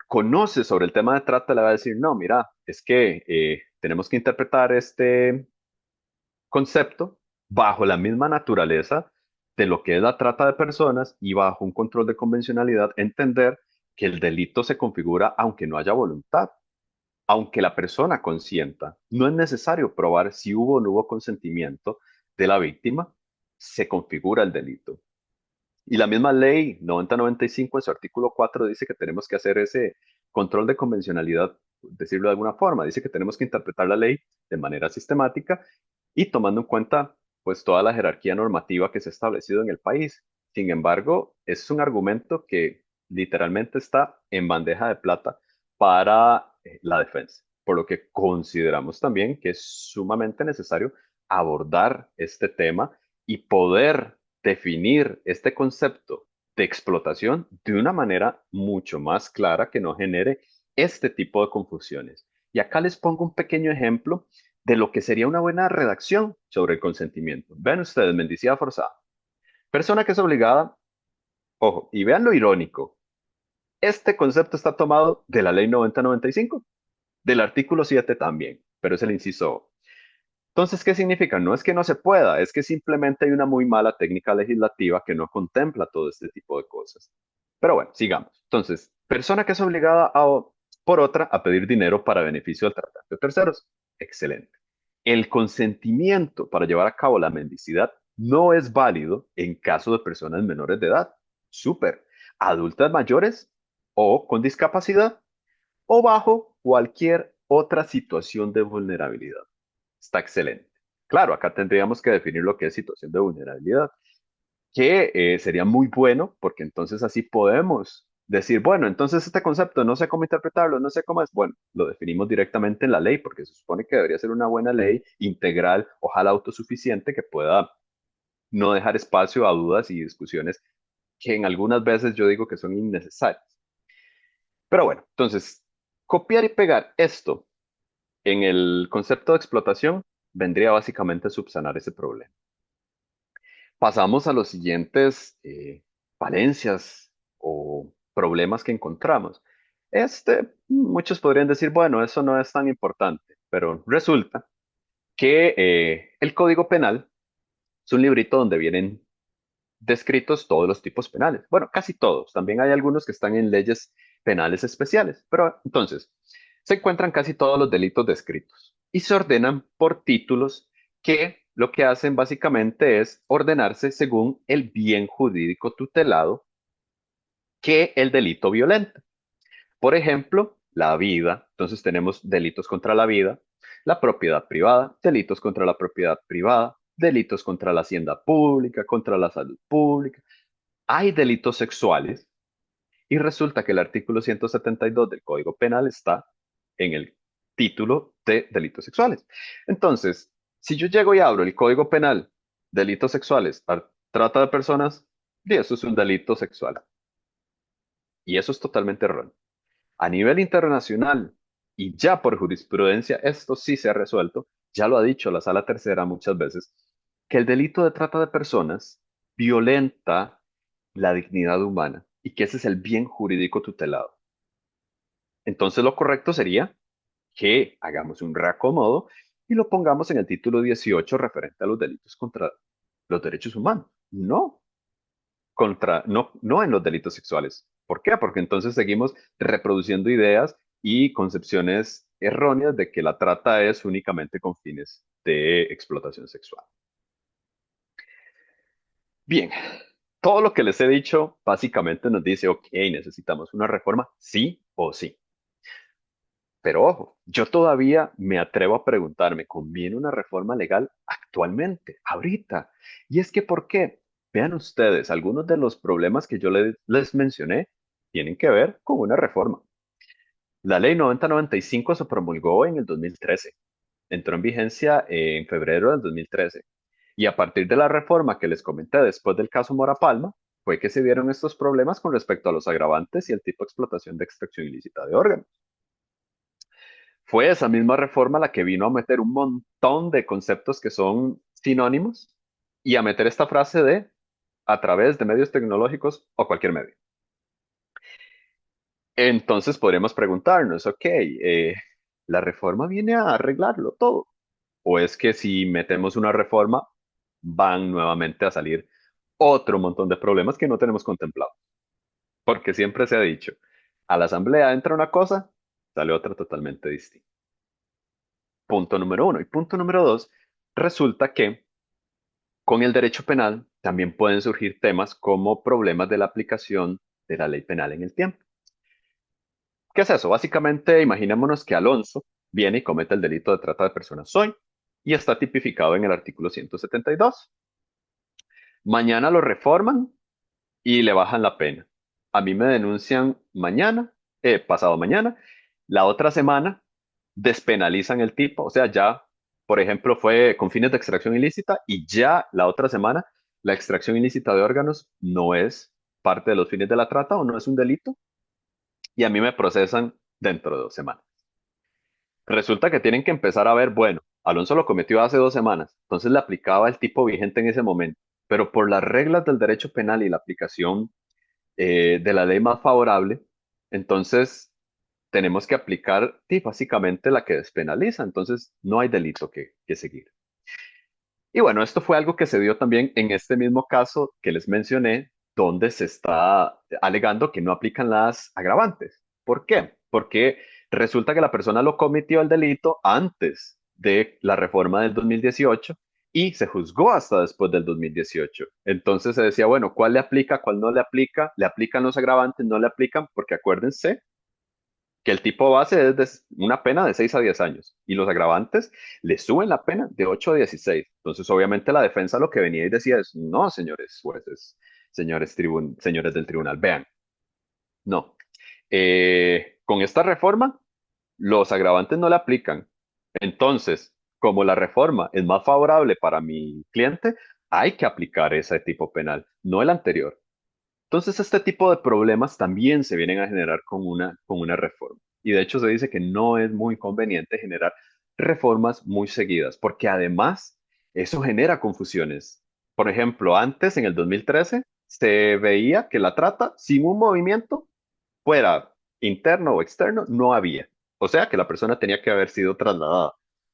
conoce sobre el tema de trata, le va a decir, no, mira, es que tenemos que interpretar este concepto bajo la misma naturaleza de lo que es la trata de personas y bajo un control de convencionalidad, entender que el delito se configura aunque no haya voluntad, aunque la persona consienta. No es necesario probar si hubo o no hubo consentimiento de la víctima, se configura el delito. Y la misma ley 9095 en su artículo 4 dice que tenemos que hacer ese control de convencionalidad, decirlo de alguna forma. Dice que tenemos que interpretar la ley de manera sistemática y tomando en cuenta pues toda la jerarquía normativa que se ha establecido en el país. Sin embargo, es un argumento que literalmente está en bandeja de plata para la defensa, por lo que consideramos también que es sumamente necesario abordar este tema y poder definir este concepto de explotación de una manera mucho más clara que no genere este tipo de confusiones. Y acá les pongo un pequeño ejemplo de lo que sería una buena redacción sobre el consentimiento. Vean ustedes, mendicidad forzada. Persona que es obligada, ojo, y vean lo irónico. Este concepto está tomado de la ley 9095, del artículo 7 también, pero es el inciso O. Entonces, ¿qué significa? No es que no se pueda, es que simplemente hay una muy mala técnica legislativa que no contempla todo este tipo de cosas. Pero bueno, sigamos. Entonces, persona que es obligada por otra a pedir dinero para beneficio del tratante de terceros. Excelente. El consentimiento para llevar a cabo la mendicidad no es válido en caso de personas menores de edad. Súper. Adultas mayores o con discapacidad o bajo cualquier otra situación de vulnerabilidad. Está excelente. Claro, acá tendríamos que definir lo que es situación de vulnerabilidad, que sería muy bueno porque entonces así podemos decir, bueno, entonces este concepto no sé cómo interpretarlo, no sé cómo es. Bueno, lo definimos directamente en la ley porque se supone que debería ser una buena ley integral, ojalá autosuficiente, que pueda no dejar espacio a dudas y discusiones que en algunas veces yo digo que son innecesarias. Pero bueno, entonces, copiar y pegar esto en el concepto de explotación vendría básicamente a subsanar ese problema. pasamos a los siguientes falencias o problemas que encontramos. Muchos podrían decir, bueno, eso no es tan importante, pero resulta que el Código Penal es un librito donde vienen descritos todos los tipos penales. Bueno, casi todos. También hay algunos que están en leyes penales especiales. Pero entonces, se encuentran casi todos los delitos descritos y se ordenan por títulos que lo que hacen básicamente es ordenarse según el bien jurídico tutelado que el delito violenta. Por ejemplo, la vida. Entonces tenemos delitos contra la vida, la propiedad privada, delitos contra la propiedad privada, delitos contra la hacienda pública, contra la salud pública. Hay delitos sexuales y resulta que el artículo 172 del Código Penal está en el título de delitos sexuales. Entonces, si yo llego y abro el Código Penal, delitos sexuales, trata de personas, y eso es un delito sexual. Y eso es totalmente erróneo. A nivel internacional y ya por jurisprudencia, esto sí se ha resuelto, ya lo ha dicho la Sala Tercera muchas veces, que el delito de trata de personas violenta la dignidad humana y que ese es el bien jurídico tutelado. Entonces lo correcto sería que hagamos un reacomodo y lo pongamos en el título 18 referente a los delitos contra los derechos humanos. No en los delitos sexuales. ¿Por qué? Porque entonces seguimos reproduciendo ideas y concepciones erróneas de que la trata es únicamente con fines de explotación sexual. Bien, todo lo que les he dicho básicamente nos dice, ok, necesitamos una reforma sí o sí. Pero ojo, yo todavía me atrevo a preguntarme, ¿conviene una reforma legal actualmente, ahorita? Y es que, ¿por qué? Vean ustedes, algunos de los problemas que yo les mencioné tienen que ver con una reforma. La ley 9095 se promulgó en el 2013, entró en vigencia en febrero del 2013. Y a partir de la reforma que les comenté después del caso Mora Palma, fue que se dieron estos problemas con respecto a los agravantes y el tipo de explotación de extracción ilícita de órganos. Fue esa misma reforma la que vino a meter un montón de conceptos que son sinónimos y a meter esta frase de a través de medios tecnológicos o cualquier medio. Entonces podríamos preguntarnos, ok, ¿la reforma viene a arreglarlo todo? ¿O es que si metemos una reforma van nuevamente a salir otro montón de problemas que no tenemos contemplados? Porque siempre se ha dicho, a la asamblea entra una cosa, sale otra totalmente distinta. Punto número uno. Y punto número dos, resulta que con el derecho penal también pueden surgir temas como problemas de la aplicación de la ley penal en el tiempo. ¿Qué es eso? Básicamente, imaginémonos que Alonso viene y comete el delito de trata de personas hoy y está tipificado en el artículo 172. Mañana lo reforman y le bajan la pena. A mí me denuncian mañana, pasado mañana, la otra semana despenalizan el tipo, o sea, ya, por ejemplo, fue con fines de extracción ilícita y ya la otra semana la extracción ilícita de órganos no es parte de los fines de la trata o no es un delito y a mí me procesan dentro de 2 semanas. Resulta que tienen que empezar a ver, bueno, Alonso lo cometió hace 2 semanas, entonces le aplicaba el tipo vigente en ese momento, pero por las reglas del derecho penal y la aplicación de la ley más favorable, entonces tenemos que aplicar sí, básicamente la que despenaliza, entonces no hay delito que seguir. Y bueno, esto fue algo que se dio también en este mismo caso que les mencioné, donde se está alegando que no aplican las agravantes. ¿Por qué? Porque resulta que la persona lo cometió el delito antes de la reforma del 2018 y se juzgó hasta después del 2018. Entonces se decía, bueno, ¿cuál le aplica, cuál no le aplica? ¿Le aplican los agravantes, no le aplican? Porque acuérdense que el tipo base es una pena de 6 a 10 años y los agravantes le suben la pena de 8 a 16. Entonces, obviamente, la defensa lo que venía y decía es, no, señores jueces, señores del tribunal, vean, no. Con esta reforma, los agravantes no le aplican. Entonces, como la reforma es más favorable para mi cliente, hay que aplicar ese tipo penal, no el anterior. Entonces, este tipo de problemas también se vienen a generar con una reforma. Y de hecho se dice que no es muy conveniente generar reformas muy seguidas, porque además eso genera confusiones. Por ejemplo, antes, en el 2013, se veía que la trata sin un movimiento, fuera interno o externo, no había. O sea, que la persona tenía que haber sido trasladada.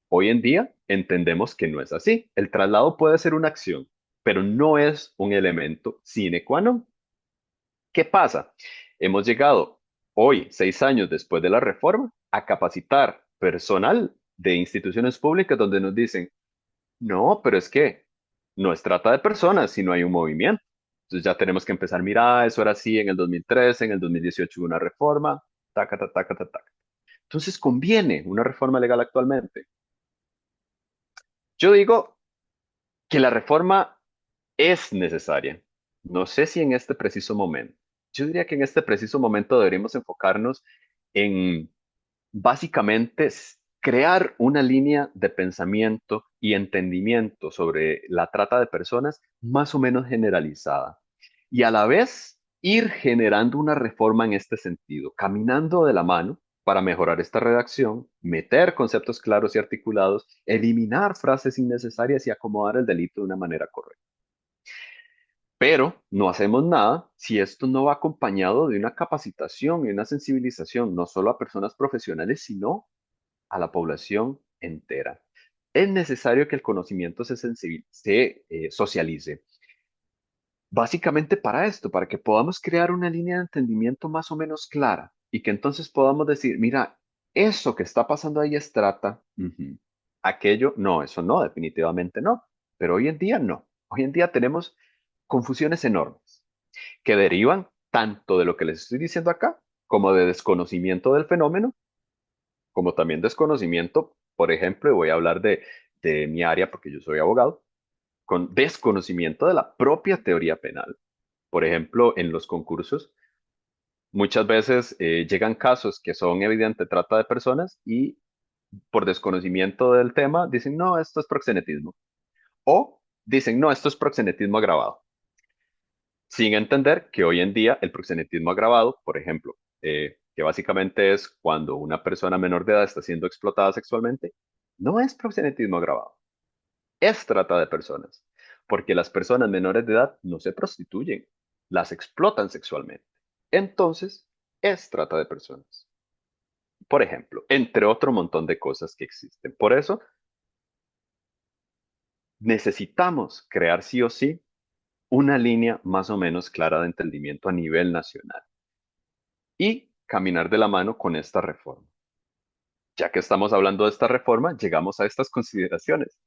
Hoy en día entendemos que no es así. El traslado puede ser una acción, pero no es un elemento sine qua non. ¿Qué pasa? Hemos llegado hoy, 6 años después de la reforma, a capacitar personal de instituciones públicas donde nos dicen, no, pero es que no es trata de personas si no hay un movimiento. Entonces ya tenemos que empezar, mira, eso era así en el 2013, en el 2018 hubo una reforma, taca, taca, taca, taca, taca. Entonces conviene una reforma legal actualmente. Yo digo que la reforma es necesaria. No sé si en este preciso momento. Yo diría que en este preciso momento deberíamos enfocarnos en básicamente crear una línea de pensamiento y entendimiento sobre la trata de personas más o menos generalizada y a la vez ir generando una reforma en este sentido, caminando de la mano para mejorar esta redacción, meter conceptos claros y articulados, eliminar frases innecesarias y acomodar el delito de una manera correcta. Pero no hacemos nada si esto no va acompañado de una capacitación y una sensibilización, no solo a personas profesionales, sino a la población entera. Es necesario que el conocimiento se socialice. Básicamente para esto, para que podamos crear una línea de entendimiento más o menos clara y que entonces podamos decir, mira, eso que está pasando ahí es trata, ujú. Aquello, no, eso no, definitivamente no. Pero hoy en día no. Hoy en día tenemos confusiones enormes que derivan tanto de lo que les estoy diciendo acá, como de desconocimiento del fenómeno, como también desconocimiento, por ejemplo, y voy a hablar de mi área porque yo soy abogado, con desconocimiento de la propia teoría penal. Por ejemplo, en los concursos, muchas veces llegan casos que son evidente trata de personas y por desconocimiento del tema dicen, no, esto es proxenetismo. O dicen, no, esto es proxenetismo agravado. Sin entender que hoy en día el proxenetismo agravado, por ejemplo, que básicamente es cuando una persona menor de edad está siendo explotada sexualmente, no es proxenetismo agravado, es trata de personas, porque las personas menores de edad no se prostituyen, las explotan sexualmente. Entonces, es trata de personas. Por ejemplo, entre otro montón de cosas que existen. Por eso, necesitamos crear sí o sí una línea más o menos clara de entendimiento a nivel nacional y caminar de la mano con esta reforma. Ya que estamos hablando de esta reforma, llegamos a estas consideraciones.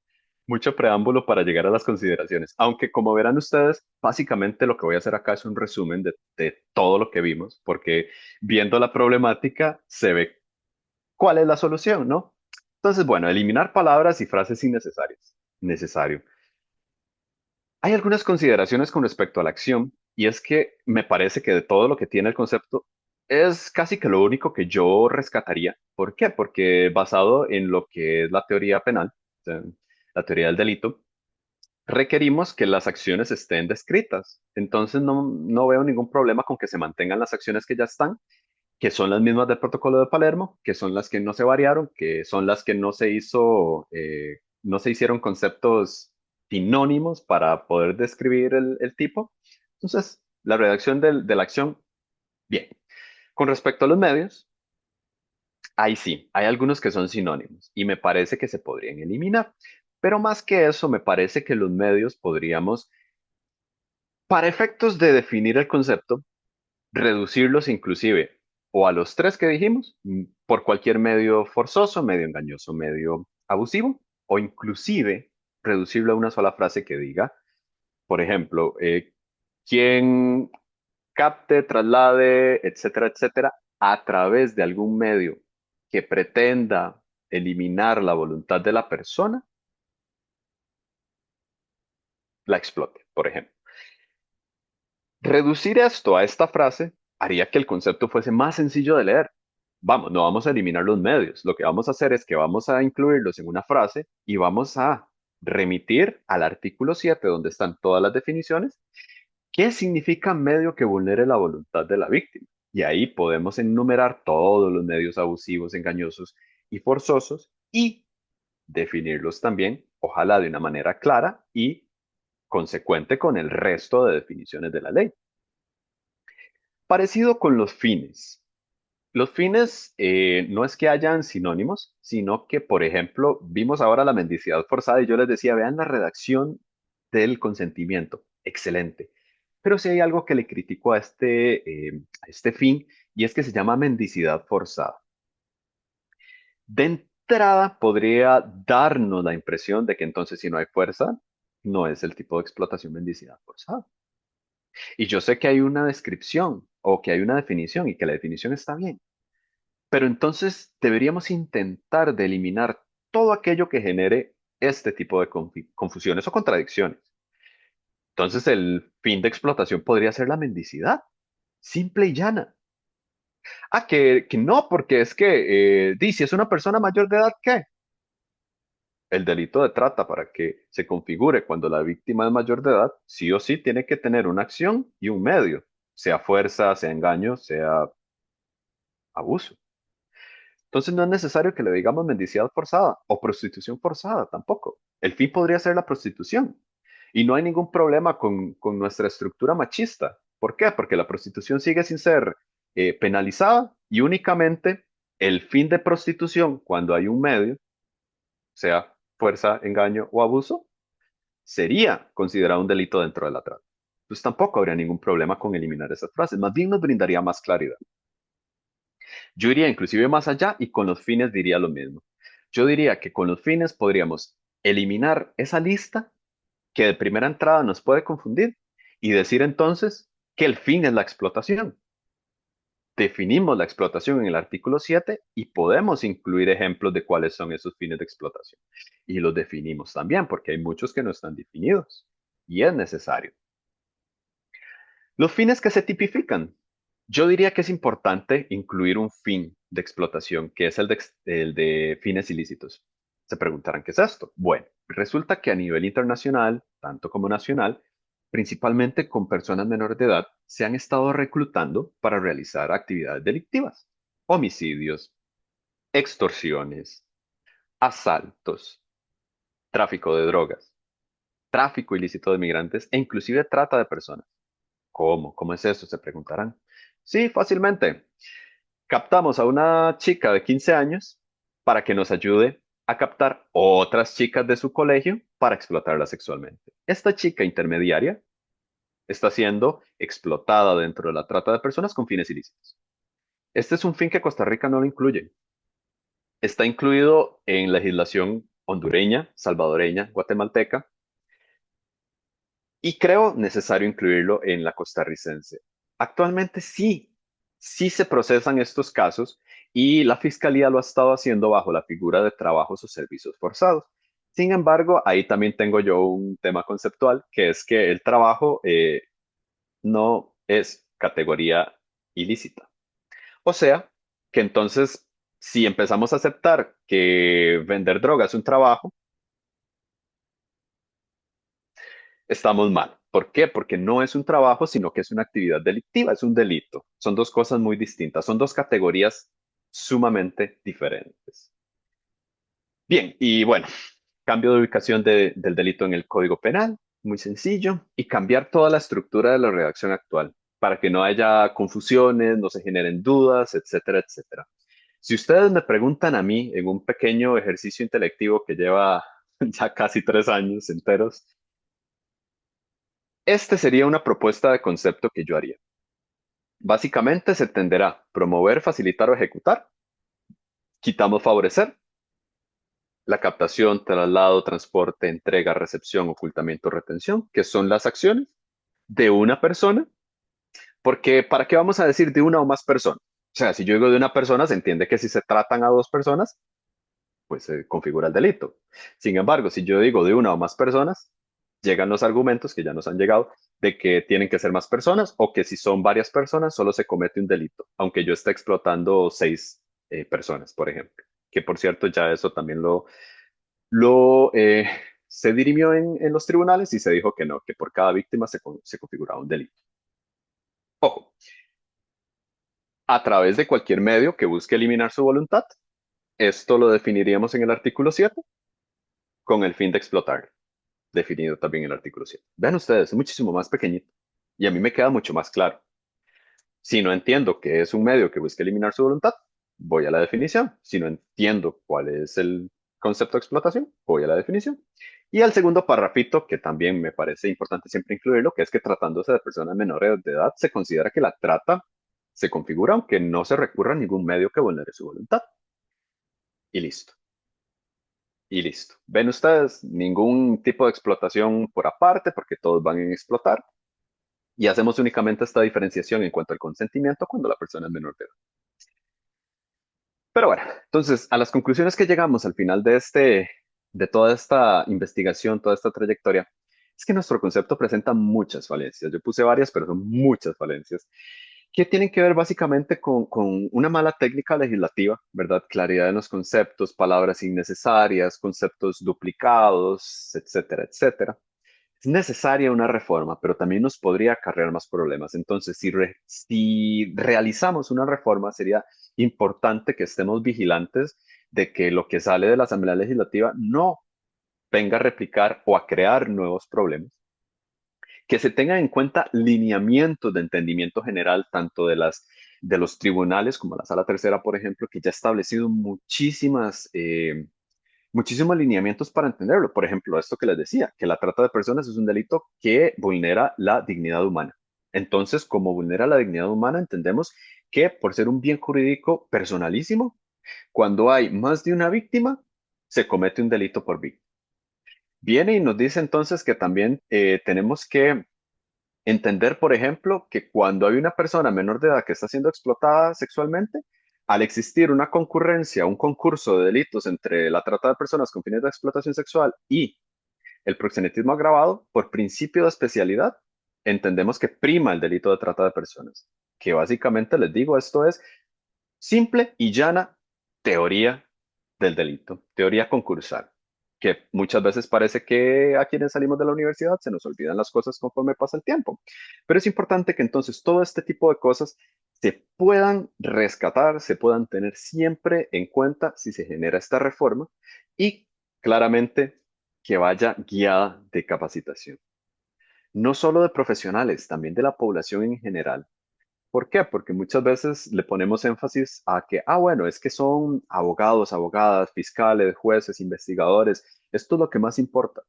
Mucho preámbulo para llegar a las consideraciones, aunque como verán ustedes, básicamente lo que voy a hacer acá es un resumen de todo lo que vimos, porque viendo la problemática se ve cuál es la solución, ¿no? Entonces, bueno, eliminar palabras y frases innecesarias. Necesario. Hay algunas consideraciones con respecto a la acción, y es que me parece que de todo lo que tiene el concepto, es casi que lo único que yo rescataría. ¿Por qué? Porque basado en lo que es la teoría penal, o sea, la teoría del delito, requerimos que las acciones estén descritas. Entonces no veo ningún problema con que se mantengan las acciones que ya están, que son las mismas del protocolo de Palermo, que son las que no se variaron, que son las que no se hicieron conceptos sinónimos para poder describir el tipo. Entonces, la redacción de la acción, bien. Con respecto a los medios, ahí sí, hay algunos que son sinónimos y me parece que se podrían eliminar. Pero más que eso, me parece que los medios podríamos, para efectos de definir el concepto, reducirlos inclusive o a los tres que dijimos, por cualquier medio forzoso, medio engañoso, medio abusivo, o inclusive reducirlo a una sola frase que diga, por ejemplo, quien capte, traslade, etcétera, etcétera, a través de algún medio que pretenda eliminar la voluntad de la persona, la explote, por ejemplo. Reducir esto a esta frase haría que el concepto fuese más sencillo de leer. Vamos, no vamos a eliminar los medios. Lo que vamos a hacer es que vamos a incluirlos en una frase y vamos a remitir al artículo 7, donde están todas las definiciones. ¿Qué significa medio que vulnere la voluntad de la víctima? Y ahí podemos enumerar todos los medios abusivos, engañosos y forzosos y definirlos también, ojalá de una manera clara y consecuente con el resto de definiciones de la ley. Parecido con los fines. Los fines no es que hayan sinónimos, sino que, por ejemplo, vimos ahora la mendicidad forzada y yo les decía, vean la redacción del consentimiento. Excelente. Pero si hay algo que le critico a este fin, y es que se llama mendicidad forzada. De entrada, podría darnos la impresión de que entonces si no hay fuerza, no es el tipo de explotación mendicidad forzada. Y yo sé que hay una descripción o que hay una definición y que la definición está bien. Pero entonces deberíamos intentar de eliminar todo aquello que genere este tipo de confusiones o contradicciones. Entonces el fin de explotación podría ser la mendicidad, simple y llana. Ah, que no, porque es que, si es una persona mayor de edad, ¿qué? El delito de trata, para que se configure cuando la víctima es mayor de edad, sí o sí tiene que tener una acción y un medio, sea fuerza, sea engaño, sea abuso. Entonces no es necesario que le digamos mendicidad forzada o prostitución forzada tampoco. El fin podría ser la prostitución. Y no hay ningún problema con nuestra estructura machista. ¿Por qué? Porque la prostitución sigue sin ser penalizada y únicamente el fin de prostitución, cuando hay un medio, sea fuerza, engaño o abuso, sería considerado un delito dentro de la trata. Entonces tampoco habría ningún problema con eliminar esas frases. Más bien nos brindaría más claridad. Yo iría inclusive más allá y con los fines diría lo mismo. Yo diría que con los fines podríamos eliminar esa lista que de primera entrada nos puede confundir y decir entonces que el fin es la explotación. Definimos la explotación en el artículo 7 y podemos incluir ejemplos de cuáles son esos fines de explotación. Y los definimos también porque hay muchos que no están definidos y es necesario. Los fines que se tipifican. Yo diría que es importante incluir un fin de explotación, que es el de fines ilícitos. Se preguntarán, ¿qué es esto? Bueno, resulta que a nivel internacional, tanto como nacional, principalmente con personas menores de edad, se han estado reclutando para realizar actividades delictivas, homicidios, extorsiones, asaltos, tráfico de drogas, tráfico ilícito de migrantes e inclusive trata de personas. ¿Cómo? ¿Cómo es eso? Se preguntarán. Sí, fácilmente. Captamos a una chica de 15 años para que nos ayude a captar otras chicas de su colegio para explotarla sexualmente. Esta chica intermediaria está siendo explotada dentro de la trata de personas con fines ilícitos. Este es un fin que Costa Rica no lo incluye. Está incluido en legislación hondureña, salvadoreña, guatemalteca, y creo necesario incluirlo en la costarricense. Actualmente sí se procesan estos casos y la Fiscalía lo ha estado haciendo bajo la figura de trabajos o servicios forzados. Sin embargo, ahí también tengo yo un tema conceptual, que es que el trabajo no es categoría ilícita. O sea, que entonces, si empezamos a aceptar que vender droga es un trabajo, estamos mal. ¿Por qué? Porque no es un trabajo, sino que es una actividad delictiva, es un delito. Son dos cosas muy distintas, son dos categorías sumamente diferentes. Bien, y bueno, cambio de ubicación del delito en el Código Penal, muy sencillo, y cambiar toda la estructura de la redacción actual para que no haya confusiones, no se generen dudas, etcétera, etcétera. Si ustedes me preguntan a mí en un pequeño ejercicio intelectivo que lleva ya casi 3 años enteros, este sería una propuesta de concepto que yo haría. Básicamente se tenderá promover, facilitar o ejecutar. Quitamos favorecer. La captación, traslado, transporte, entrega, recepción, ocultamiento, retención, que son las acciones de una persona. Porque ¿para qué vamos a decir de una o más personas? O sea, si yo digo de una persona, se entiende que si se tratan a dos personas, pues se configura el delito. Sin embargo, si yo digo de una o más personas, llegan los argumentos que ya nos han llegado de que tienen que ser más personas o que si son varias personas solo se comete un delito, aunque yo esté explotando 6 personas, por ejemplo. Que por cierto, ya eso también lo se dirimió en los tribunales y se dijo que no, que por cada víctima se configuraba un delito. Ojo, a través de cualquier medio que busque eliminar su voluntad, esto lo definiríamos en el artículo 7 con el fin de explotar. definido también en el artículo 7. Vean ustedes, es muchísimo más pequeñito y a mí me queda mucho más claro. Si no entiendo que es un medio que busca eliminar su voluntad, voy a la definición. Si no entiendo cuál es el concepto de explotación, voy a la definición. Y el segundo parrafito, que también me parece importante siempre incluirlo, que es que tratándose de personas menores de edad, se considera que la trata se configura aunque no se recurra a ningún medio que vulnere su voluntad. Y listo. Y listo. ¿Ven ustedes? Ningún tipo de explotación por aparte, porque todos van a explotar. Y hacemos únicamente esta diferenciación en cuanto al consentimiento cuando la persona es menor de edad. Pero bueno, entonces, a las conclusiones que llegamos al final de toda esta investigación, toda esta trayectoria, es que nuestro concepto presenta muchas falencias. Yo puse varias, pero son muchas falencias, que tienen que ver básicamente con una mala técnica legislativa, ¿verdad? Claridad en los conceptos, palabras innecesarias, conceptos duplicados, etcétera, etcétera. Es necesaria una reforma, pero también nos podría acarrear más problemas. Entonces, si realizamos una reforma, sería importante que estemos vigilantes de que lo que sale de la Asamblea Legislativa no venga a replicar o a crear nuevos problemas, que se tengan en cuenta lineamientos de entendimiento general, tanto de los tribunales como la Sala Tercera, por ejemplo, que ya ha establecido muchísimos lineamientos para entenderlo. Por ejemplo, esto que les decía, que la trata de personas es un delito que vulnera la dignidad humana. Entonces, como vulnera la dignidad humana, entendemos que por ser un bien jurídico personalísimo, cuando hay más de una víctima, se comete un delito por víctima. Viene y nos dice entonces que también tenemos que entender, por ejemplo, que cuando hay una persona menor de edad que está siendo explotada sexualmente, al existir una concurrencia, un concurso de delitos entre la trata de personas con fines de explotación sexual y el proxenetismo agravado, por principio de especialidad, entendemos que prima el delito de trata de personas. Que básicamente les digo, esto es simple y llana teoría del delito, teoría concursal, que muchas veces parece que a quienes salimos de la universidad se nos olvidan las cosas conforme pasa el tiempo. Pero es importante que entonces todo este tipo de cosas se puedan rescatar, se puedan tener siempre en cuenta si se genera esta reforma y claramente que vaya guiada de capacitación. No solo de profesionales, también de la población en general. ¿Por qué? Porque muchas veces le ponemos énfasis a que, bueno, es que son abogados, abogadas, fiscales, jueces, investigadores. Esto es lo que más importa.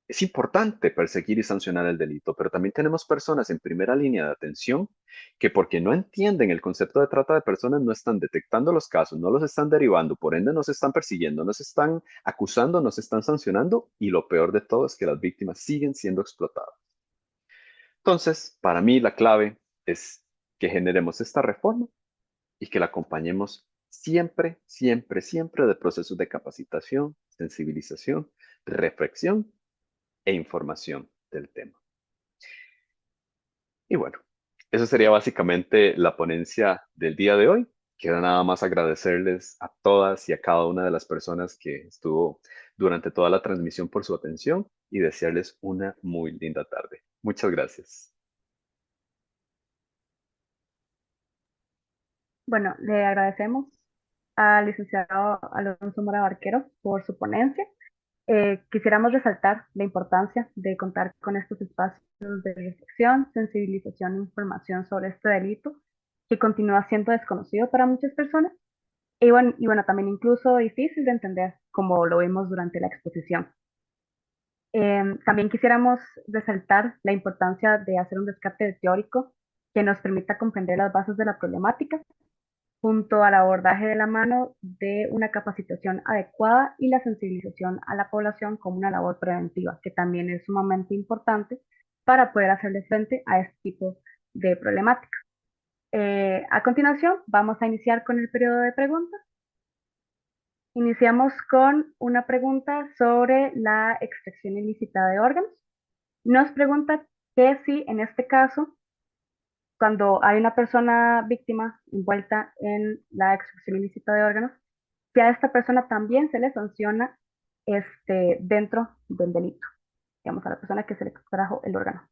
Es importante perseguir y sancionar el delito, pero también tenemos personas en primera línea de atención que porque no entienden el concepto de trata de personas no están detectando los casos, no los están derivando, por ende nos están persiguiendo, nos están acusando, nos están sancionando y lo peor de todo es que las víctimas siguen siendo explotadas. Entonces, para mí la clave es que generemos esta reforma y que la acompañemos siempre, siempre, siempre de procesos de capacitación, sensibilización, reflexión e información del tema. Y bueno, eso sería básicamente la ponencia del día de hoy. Queda nada más agradecerles a todas y a cada una de las personas que estuvo durante toda la transmisión por su atención y desearles una muy linda tarde. Muchas gracias. Bueno, le agradecemos al licenciado Alonso Mora Barquero por su ponencia. Quisiéramos resaltar la importancia de contar con estos espacios de reflexión, sensibilización e información sobre este delito que continúa siendo desconocido para muchas personas y bueno, también incluso difícil de entender, como lo vimos durante la exposición. También quisiéramos resaltar la importancia de hacer un rescate teórico que nos permita comprender las bases de la problemática junto al abordaje de la mano de una capacitación adecuada y la sensibilización a la población como una labor preventiva, que también es sumamente importante para poder hacerle frente a este tipo de problemática. A continuación, vamos a iniciar con el periodo de preguntas. Iniciamos con una pregunta sobre la extracción ilícita de órganos. Nos pregunta que si en este caso cuando hay una persona víctima envuelta en la extracción ilícita de órganos, que a esta persona también se le sanciona dentro del delito, digamos, a la persona que se le extrajo el órgano.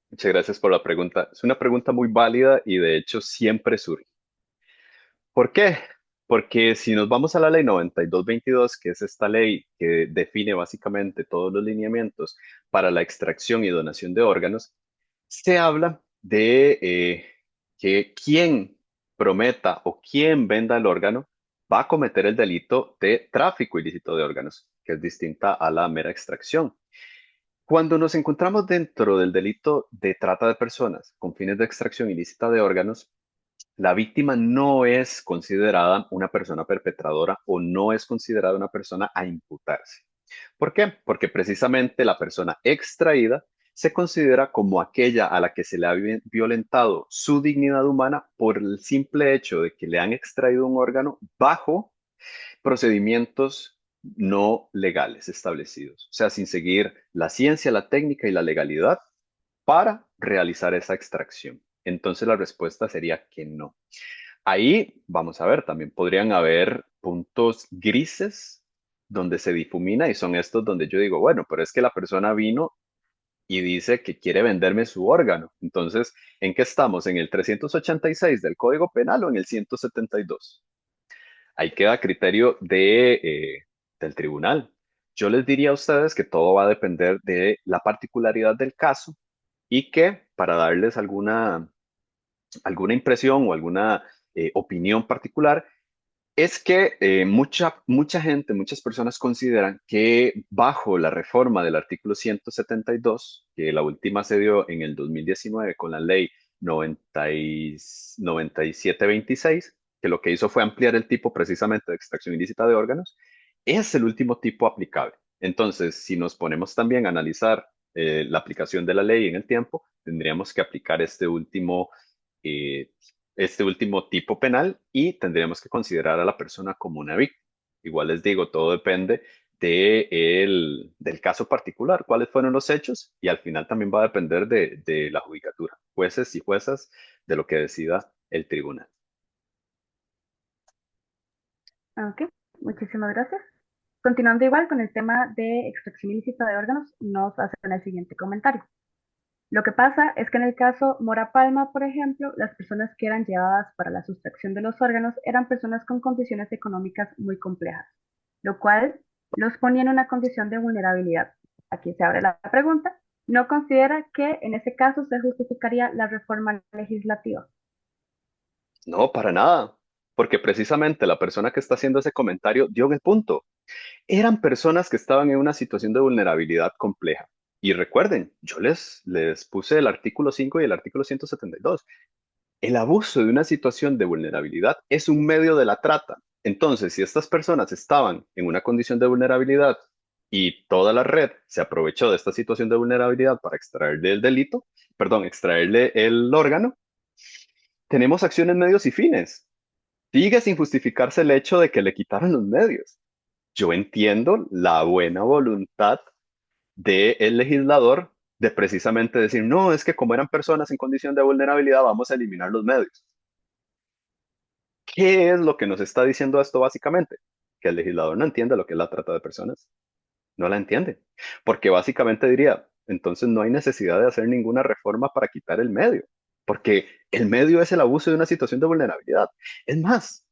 Muchas gracias por la pregunta. Es una pregunta muy válida y de hecho siempre surge. ¿Por qué? Porque si nos vamos a la ley 9222, que es esta ley que define básicamente todos los lineamientos para la extracción y donación de órganos, se habla de que quien prometa o quien venda el órgano va a cometer el delito de tráfico ilícito de órganos, que es distinta a la mera extracción. Cuando nos encontramos dentro del delito de trata de personas con fines de extracción ilícita de órganos, la víctima no es considerada una persona perpetradora o no es considerada una persona a imputarse. ¿Por qué? Porque precisamente la persona extraída se considera como aquella a la que se le ha violentado su dignidad humana por el simple hecho de que le han extraído un órgano bajo procedimientos no legales establecidos, o sea, sin seguir la ciencia, la técnica y la legalidad para realizar esa extracción. Entonces la respuesta sería que no. Ahí, vamos a ver, también podrían haber puntos grises donde se difumina y son estos donde yo digo, bueno, pero es que la persona vino y dice que quiere venderme su órgano. Entonces, ¿en qué estamos? ¿En el 386 del Código Penal o en el 172? Ahí queda a criterio del tribunal. Yo les diría a ustedes que todo va a depender de la particularidad del caso y que para darles alguna impresión o alguna opinión particular, es que mucha gente, muchas personas consideran que bajo la reforma del artículo 172, que la última se dio en el 2019 con la ley 9726, que lo que hizo fue ampliar el tipo precisamente de extracción ilícita de órganos, es el último tipo aplicable. Entonces, si nos ponemos también a analizar la aplicación de la ley en el tiempo, tendríamos que aplicar eh, este último tipo penal y tendríamos que considerar a la persona como una víctima. Igual les digo, todo depende del caso particular, cuáles fueron los hechos y al final también va a depender de la judicatura, jueces y juezas, de lo que decida el tribunal. Ok, muchísimas gracias. Continuando igual con el tema de extracción ilícita de órganos, nos hacen el siguiente comentario. Lo que pasa es que en el caso Mora Palma, por ejemplo, las personas que eran llevadas para la sustracción de los órganos eran personas con condiciones económicas muy complejas, lo cual los ponía en una condición de vulnerabilidad. Aquí se abre la pregunta. ¿No considera que en ese caso se justificaría la reforma legislativa? No, para nada, porque precisamente la persona que está haciendo ese comentario dio en el punto. Eran personas que estaban en una situación de vulnerabilidad compleja. Y recuerden, yo les puse el artículo 5 y el artículo 172. El abuso de una situación de vulnerabilidad es un medio de la trata. Entonces, si estas personas estaban en una condición de vulnerabilidad y toda la red se aprovechó de esta situación de vulnerabilidad para extraerle el delito, perdón, extraerle el órgano, tenemos acciones, medios y fines. Sigue sin justificarse el hecho de que le quitaron los medios. Yo entiendo la buena voluntad del legislador de precisamente decir, no, es que como eran personas en condición de vulnerabilidad, vamos a eliminar los medios. ¿Qué es lo que nos está diciendo esto básicamente? Que el legislador no entiende lo que es la trata de personas. No la entiende. Porque básicamente diría, entonces no hay necesidad de hacer ninguna reforma para quitar el medio. Porque el medio es el abuso de una situación de vulnerabilidad. Es más,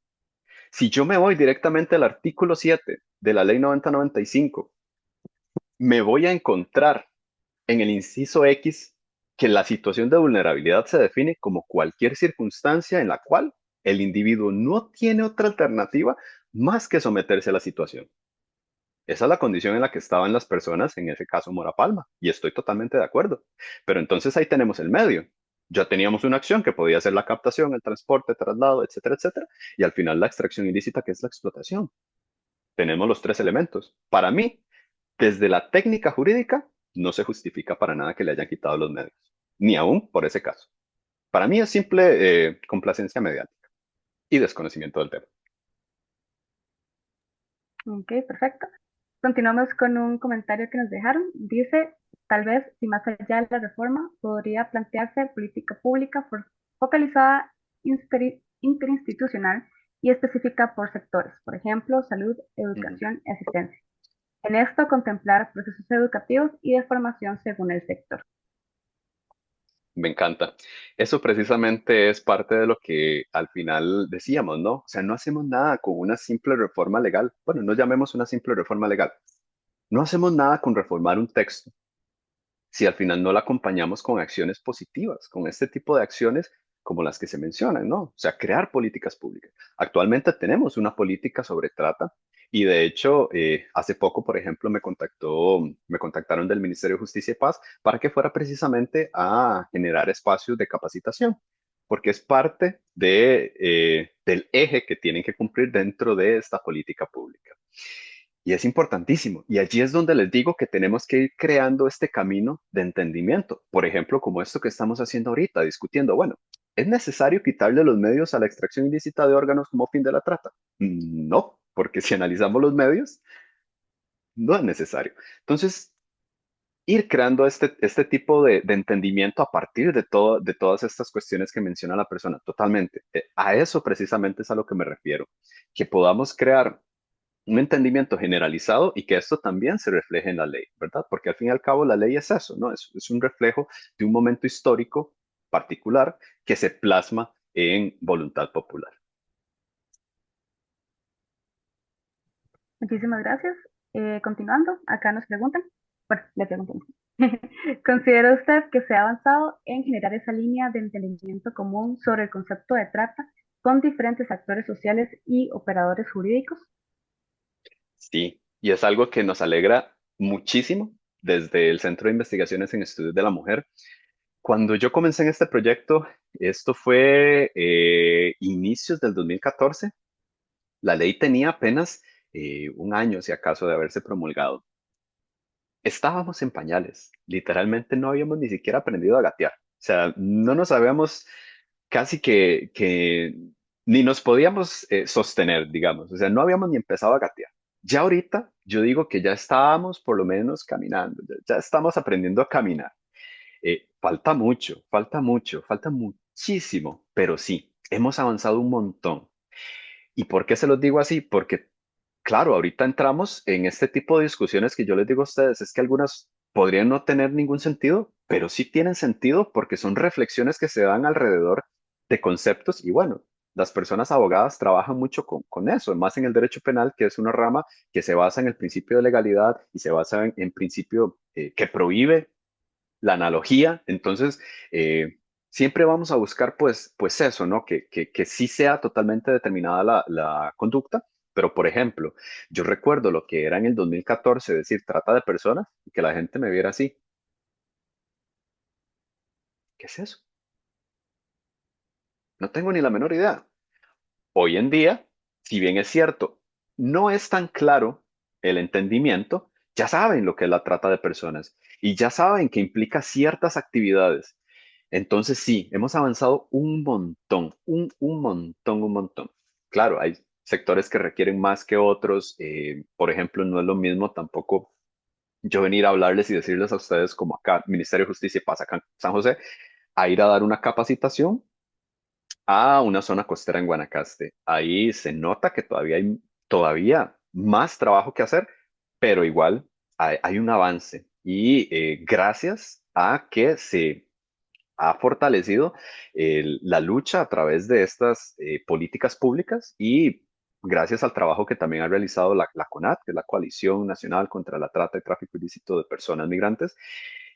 si yo me voy directamente al artículo 7 de la ley 9095, me voy a encontrar en el inciso X que la situación de vulnerabilidad se define como cualquier circunstancia en la cual el individuo no tiene otra alternativa más que someterse a la situación. Esa es la condición en la que estaban las personas, en ese caso Mora Palma, y estoy totalmente de acuerdo. Pero entonces ahí tenemos el medio. Ya teníamos una acción que podía ser la captación, el transporte, traslado, etcétera, etcétera, y al final la extracción ilícita, que es la explotación. Tenemos los tres elementos. Para mí, desde la técnica jurídica, no se justifica para nada que le hayan quitado los medios, ni aún por ese caso. Para mí es simple complacencia mediática y desconocimiento del tema. Ok, perfecto. Continuamos con un comentario que nos dejaron. Dice, tal vez si más allá de la reforma podría plantearse política pública focalizada interinstitucional y específica por sectores, por ejemplo, salud, Ujú. educación y asistencia. En esto contemplar procesos educativos y de formación según el sector. Me encanta. Eso precisamente es parte de lo que al final decíamos, ¿no? O sea, no hacemos nada con una simple reforma legal. Bueno, no llamemos una simple reforma legal. No hacemos nada con reformar un texto si al final no la acompañamos con acciones positivas, con este tipo de acciones como las que se mencionan, ¿no? O sea, crear políticas públicas. Actualmente tenemos una política sobre trata y de hecho, hace poco, por ejemplo, me contactaron del Ministerio de Justicia y Paz para que fuera precisamente a generar espacios de capacitación, porque es parte del eje que tienen que cumplir dentro de esta política pública. Y es importantísimo. Y allí es donde les digo que tenemos que ir creando este camino de entendimiento. Por ejemplo, como esto que estamos haciendo ahorita, discutiendo, bueno, ¿es necesario quitarle los medios a la extracción ilícita de órganos como fin de la trata? No, porque si analizamos los medios, no es necesario. Entonces, ir creando este tipo de entendimiento a partir de todas estas cuestiones que menciona la persona, totalmente. A eso precisamente es a lo que me refiero, que podamos crear un entendimiento generalizado y que esto también se refleje en la ley, ¿verdad? Porque al fin y al cabo la ley es eso, ¿no? Es un reflejo de un momento histórico particular que se plasma en voluntad popular. Muchísimas gracias. Continuando, acá nos preguntan, bueno, le preguntamos. ¿Considera usted que se ha avanzado en generar esa línea de entendimiento común sobre el concepto de trata con diferentes actores sociales y operadores jurídicos? Sí, y es algo que nos alegra muchísimo desde el Centro de Investigaciones en Estudios de la Mujer. Cuando yo comencé en este proyecto, esto fue inicios del 2014. La ley tenía apenas un año, si acaso, de haberse promulgado. Estábamos en pañales, literalmente no habíamos ni siquiera aprendido a gatear. O sea, no nos habíamos casi que ni nos podíamos sostener, digamos. O sea, no habíamos ni empezado a gatear. Ya ahorita yo digo que ya estábamos por lo menos caminando, ya estamos aprendiendo a caminar. Falta muchísimo, pero sí, hemos avanzado un montón. ¿Y por qué se los digo así? Porque claro, ahorita entramos en este tipo de discusiones que yo les digo a ustedes, es que algunas podrían no tener ningún sentido, pero sí tienen sentido porque son reflexiones que se dan alrededor de conceptos y bueno, las personas abogadas trabajan mucho con eso, más en el derecho penal, que es una rama que se basa en el principio de legalidad y se basa en principio que prohíbe la analogía. Entonces, siempre vamos a buscar pues eso, ¿no? Que sí sea totalmente determinada la conducta. Pero, por ejemplo, yo recuerdo lo que era en el 2014, decir, trata de personas, y que la gente me viera así. ¿Qué es eso? No tengo ni la menor idea. Hoy en día, si bien es cierto, no es tan claro el entendimiento, ya saben lo que es la trata de personas y ya saben que implica ciertas actividades. Entonces sí, hemos avanzado un montón, un montón. Claro, hay sectores que requieren más que otros. Por ejemplo, no es lo mismo tampoco yo venir a hablarles y decirles a ustedes como acá, Ministerio de Justicia y Paz acá en San José, a ir a dar una capacitación a una zona costera en Guanacaste. Ahí se nota que todavía hay todavía más trabajo que hacer, pero igual hay un avance. Y gracias a que se ha fortalecido la lucha a través de estas políticas públicas y gracias al trabajo que también ha realizado la CONAT, que es la Coalición Nacional contra la Trata y Tráfico Ilícito de Personas Migrantes,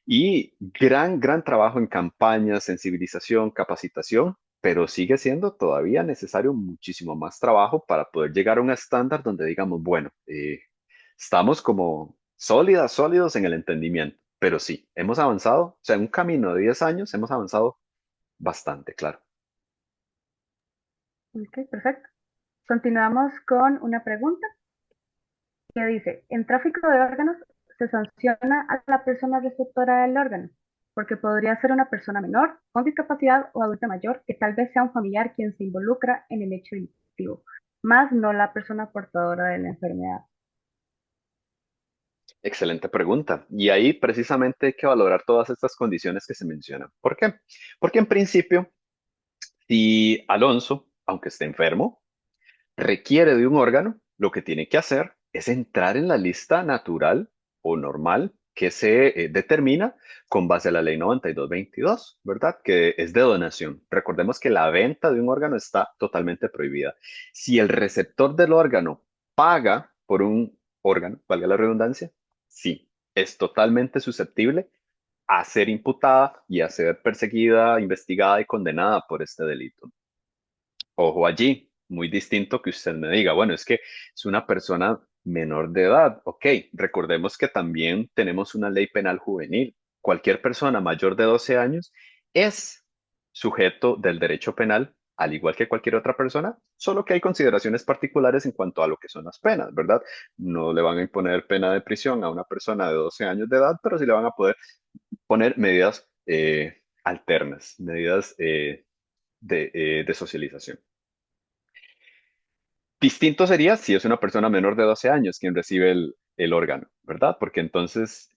y gran trabajo en campañas, sensibilización, capacitación, pero sigue siendo todavía necesario muchísimo más trabajo para poder llegar a un estándar donde digamos, bueno, estamos como sólidos en el entendimiento, pero sí, hemos avanzado, o sea, en un camino de 10 años hemos avanzado bastante, claro. Ok, perfecto. Continuamos con una pregunta que dice, en tráfico de órganos se sanciona a la persona receptora del órgano, porque podría ser una persona menor, con discapacidad o adulta mayor, que tal vez sea un familiar quien se involucra en el hecho delictivo, más no la persona portadora de la enfermedad. Excelente pregunta. Y ahí precisamente hay que valorar todas estas condiciones que se mencionan. ¿Por qué? Porque en principio, si Alonso, aunque esté enfermo, requiere de un órgano, lo que tiene que hacer es entrar en la lista natural o normal que se determina con base a la ley 9222, ¿verdad? Que es de donación. Recordemos que la venta de un órgano está totalmente prohibida. Si el receptor del órgano paga por un órgano, valga la redundancia, sí, es totalmente susceptible a ser imputada y a ser perseguida, investigada y condenada por este delito. Ojo allí, muy distinto que usted me diga, bueno, es que es una persona menor de edad. Ok, recordemos que también tenemos una ley penal juvenil. Cualquier persona mayor de 12 años es sujeto del derecho penal, al igual que cualquier otra persona, solo que hay consideraciones particulares en cuanto a lo que son las penas, ¿verdad? No le van a imponer pena de prisión a una persona de 12 años de edad, pero sí le van a poder poner medidas alternas, medidas de socialización. Distinto sería si es una persona menor de 12 años quien recibe el órgano, ¿verdad? Porque entonces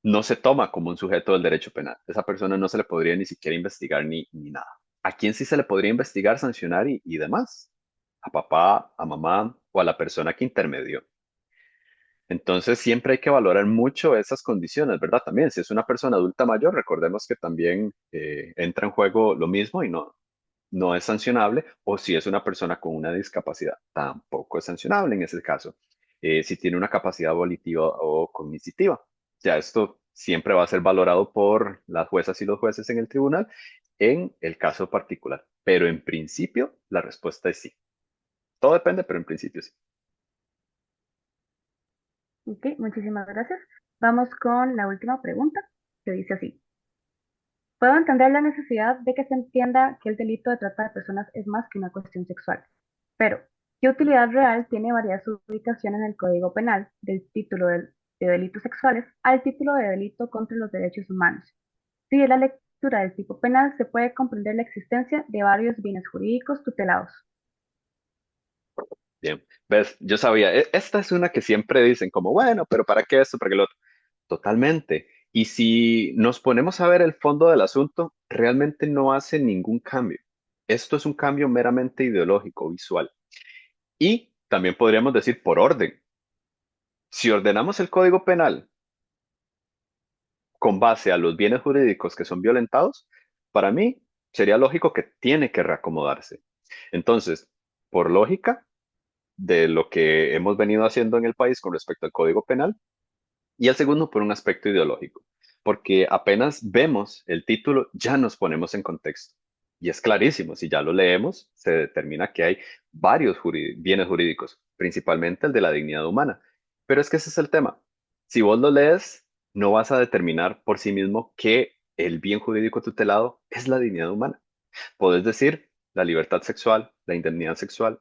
no se toma como un sujeto del derecho penal. Esa persona no se le podría ni siquiera investigar ni nada. ¿A quién sí se le podría investigar, sancionar y demás? A papá, a mamá o a la persona que intermedió. Entonces siempre hay que valorar mucho esas condiciones, ¿verdad? También, si es una persona adulta mayor, recordemos que también entra en juego lo mismo y no es sancionable, o si es una persona con una discapacidad, tampoco es sancionable en ese caso, si tiene una capacidad volitiva o cognitiva. Ya esto siempre va a ser valorado por las juezas y los jueces en el tribunal en el caso particular, pero en principio la respuesta es sí. Todo depende, pero en principio sí. Ok, muchísimas gracias. Vamos con la última pregunta, que dice así. Puedo entender la necesidad de que se entienda que el delito de trata de personas es más que una cuestión sexual, pero ¿qué utilidad real tiene variar su ubicación en el Código Penal del título de delitos sexuales al título de delito contra los derechos humanos? Si de la lectura del tipo penal se puede comprender la existencia de varios bienes jurídicos tutelados. Bien, ves, yo sabía, esta es una que siempre dicen como, bueno, pero ¿para qué esto? ¿Para qué lo otro? Totalmente. Y si nos ponemos a ver el fondo del asunto, realmente no hace ningún cambio. Esto es un cambio meramente ideológico, visual. Y también podríamos decir por orden. Si ordenamos el Código Penal con base a los bienes jurídicos que son violentados, para mí sería lógico que tiene que reacomodarse. Entonces, por lógica de lo que hemos venido haciendo en el país con respecto al Código Penal, y el segundo por un aspecto ideológico, porque apenas vemos el título ya nos ponemos en contexto. Y es clarísimo, si ya lo leemos, se determina que hay varios bienes jurídicos, principalmente el de la dignidad humana. Pero es que ese es el tema. Si vos lo lees, no vas a determinar por sí mismo que el bien jurídico tutelado es la dignidad humana. Podés decir la libertad sexual, la indemnidad sexual,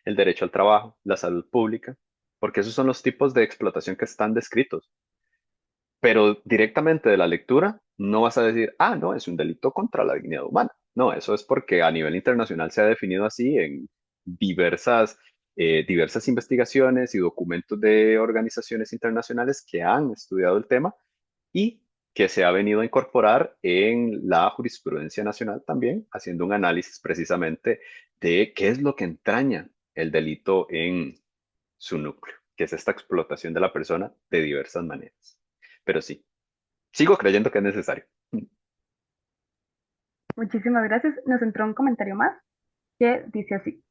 el derecho al trabajo, la salud pública, porque esos son los tipos de explotación que están descritos. Pero directamente de la lectura no vas a decir, ah, no, es un delito contra la dignidad humana. No, eso es porque a nivel internacional se ha definido así en diversas investigaciones y documentos de organizaciones internacionales que han estudiado el tema y que se ha venido a incorporar en la jurisprudencia nacional también, haciendo un análisis precisamente de qué es lo que entraña el delito en su núcleo, que es esta explotación de la persona de diversas maneras. Pero sí, sigo creyendo que es necesario. Muchísimas gracias. Nos entró un comentario más que dice así.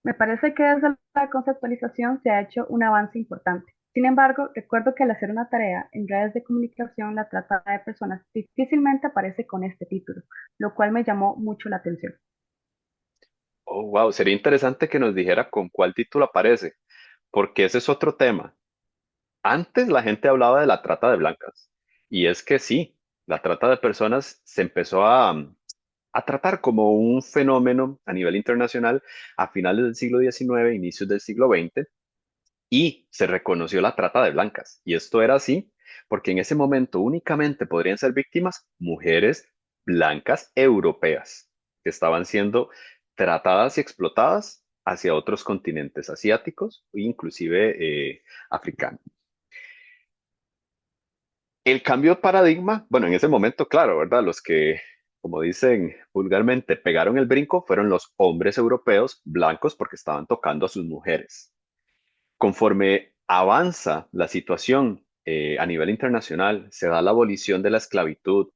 Me parece que desde la conceptualización se ha hecho un avance importante. Sin embargo, recuerdo que al hacer una tarea en redes de comunicación, la trata de personas difícilmente aparece con este título, lo cual me llamó mucho la atención. Oh, wow, sería interesante que nos dijera con cuál título aparece, porque ese es otro tema. Antes la gente hablaba de la trata de blancas, y es que sí, la trata de personas se empezó a tratar como un fenómeno a nivel internacional a finales del siglo XIX, inicios del siglo XX, y se reconoció la trata de blancas. Y esto era así porque en ese momento únicamente podrían ser víctimas mujeres blancas europeas que estaban siendo tratadas y explotadas hacia otros continentes asiáticos e inclusive africanos. El cambio de paradigma, bueno, en ese momento, claro, ¿verdad? Los que, como dicen vulgarmente, pegaron el brinco fueron los hombres europeos blancos porque estaban tocando a sus mujeres. Conforme avanza la situación a nivel internacional, se da la abolición de la esclavitud,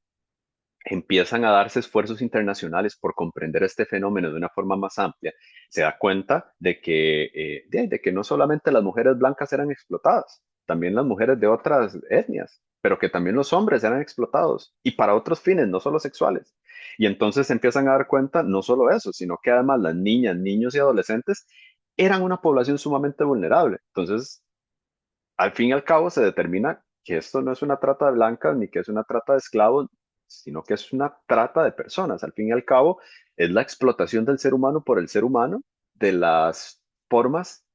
empiezan a darse esfuerzos internacionales por comprender este fenómeno de una forma más amplia, se da cuenta de que no solamente las mujeres blancas eran explotadas, también las mujeres de otras etnias, pero que también los hombres eran explotados y para otros fines, no solo sexuales. Y entonces se empiezan a dar cuenta no solo eso, sino que además las niñas, niños y adolescentes eran una población sumamente vulnerable. Entonces, al fin y al cabo se determina que esto no es una trata de blancas ni que es una trata de esclavos, sino que es una trata de personas. Al fin y al cabo es la explotación del ser humano por el ser humano de las formas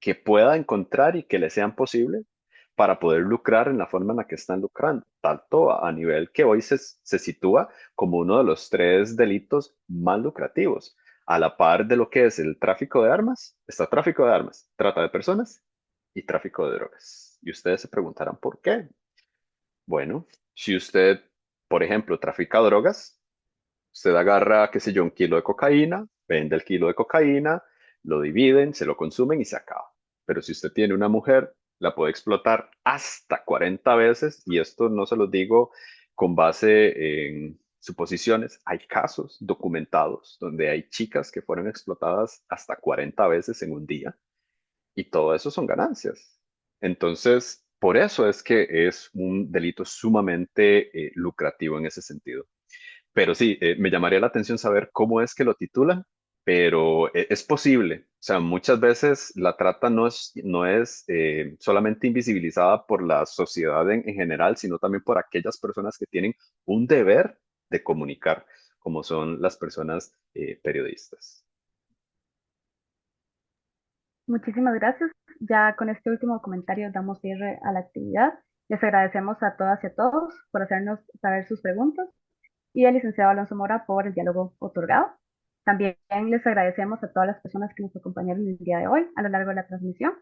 que pueda encontrar y que le sean posibles para poder lucrar en la forma en la que están lucrando, tanto a nivel que hoy se sitúa como uno de los tres delitos más lucrativos. A la par de lo que es el tráfico de armas, está tráfico de armas, trata de personas y tráfico de drogas. Y ustedes se preguntarán por qué. Bueno, si usted, por ejemplo, trafica drogas, usted agarra, qué sé yo, un kilo de cocaína, vende el kilo de cocaína, lo dividen, se lo consumen y se acaba. Pero si usted tiene una mujer, la puede explotar hasta 40 veces, y esto no se lo digo con base en suposiciones. Hay casos documentados donde hay chicas que fueron explotadas hasta 40 veces en un día y todo eso son ganancias. Entonces, por eso es que es un delito sumamente lucrativo en ese sentido. Pero sí, me llamaría la atención saber cómo es que lo titulan, pero es posible. O sea, muchas veces la trata no es solamente invisibilizada por la sociedad en general, sino también por aquellas personas que tienen un deber de comunicar, como son las personas periodistas. Muchísimas gracias. Ya con este último comentario damos cierre a la actividad. Les agradecemos a todas y a todos por hacernos saber sus preguntas y al licenciado Alonso Mora por el diálogo otorgado. También les agradecemos a todas las personas que nos acompañaron el día de hoy a lo largo de la transmisión,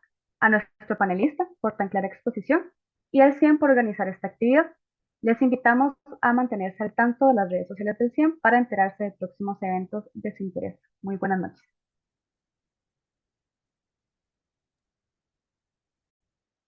a nuestro panelista por tan clara exposición y al CIEM por organizar esta actividad. Les invitamos a mantenerse al tanto de las redes sociales del CIEM para enterarse de próximos eventos de su interés. Muy buenas noches.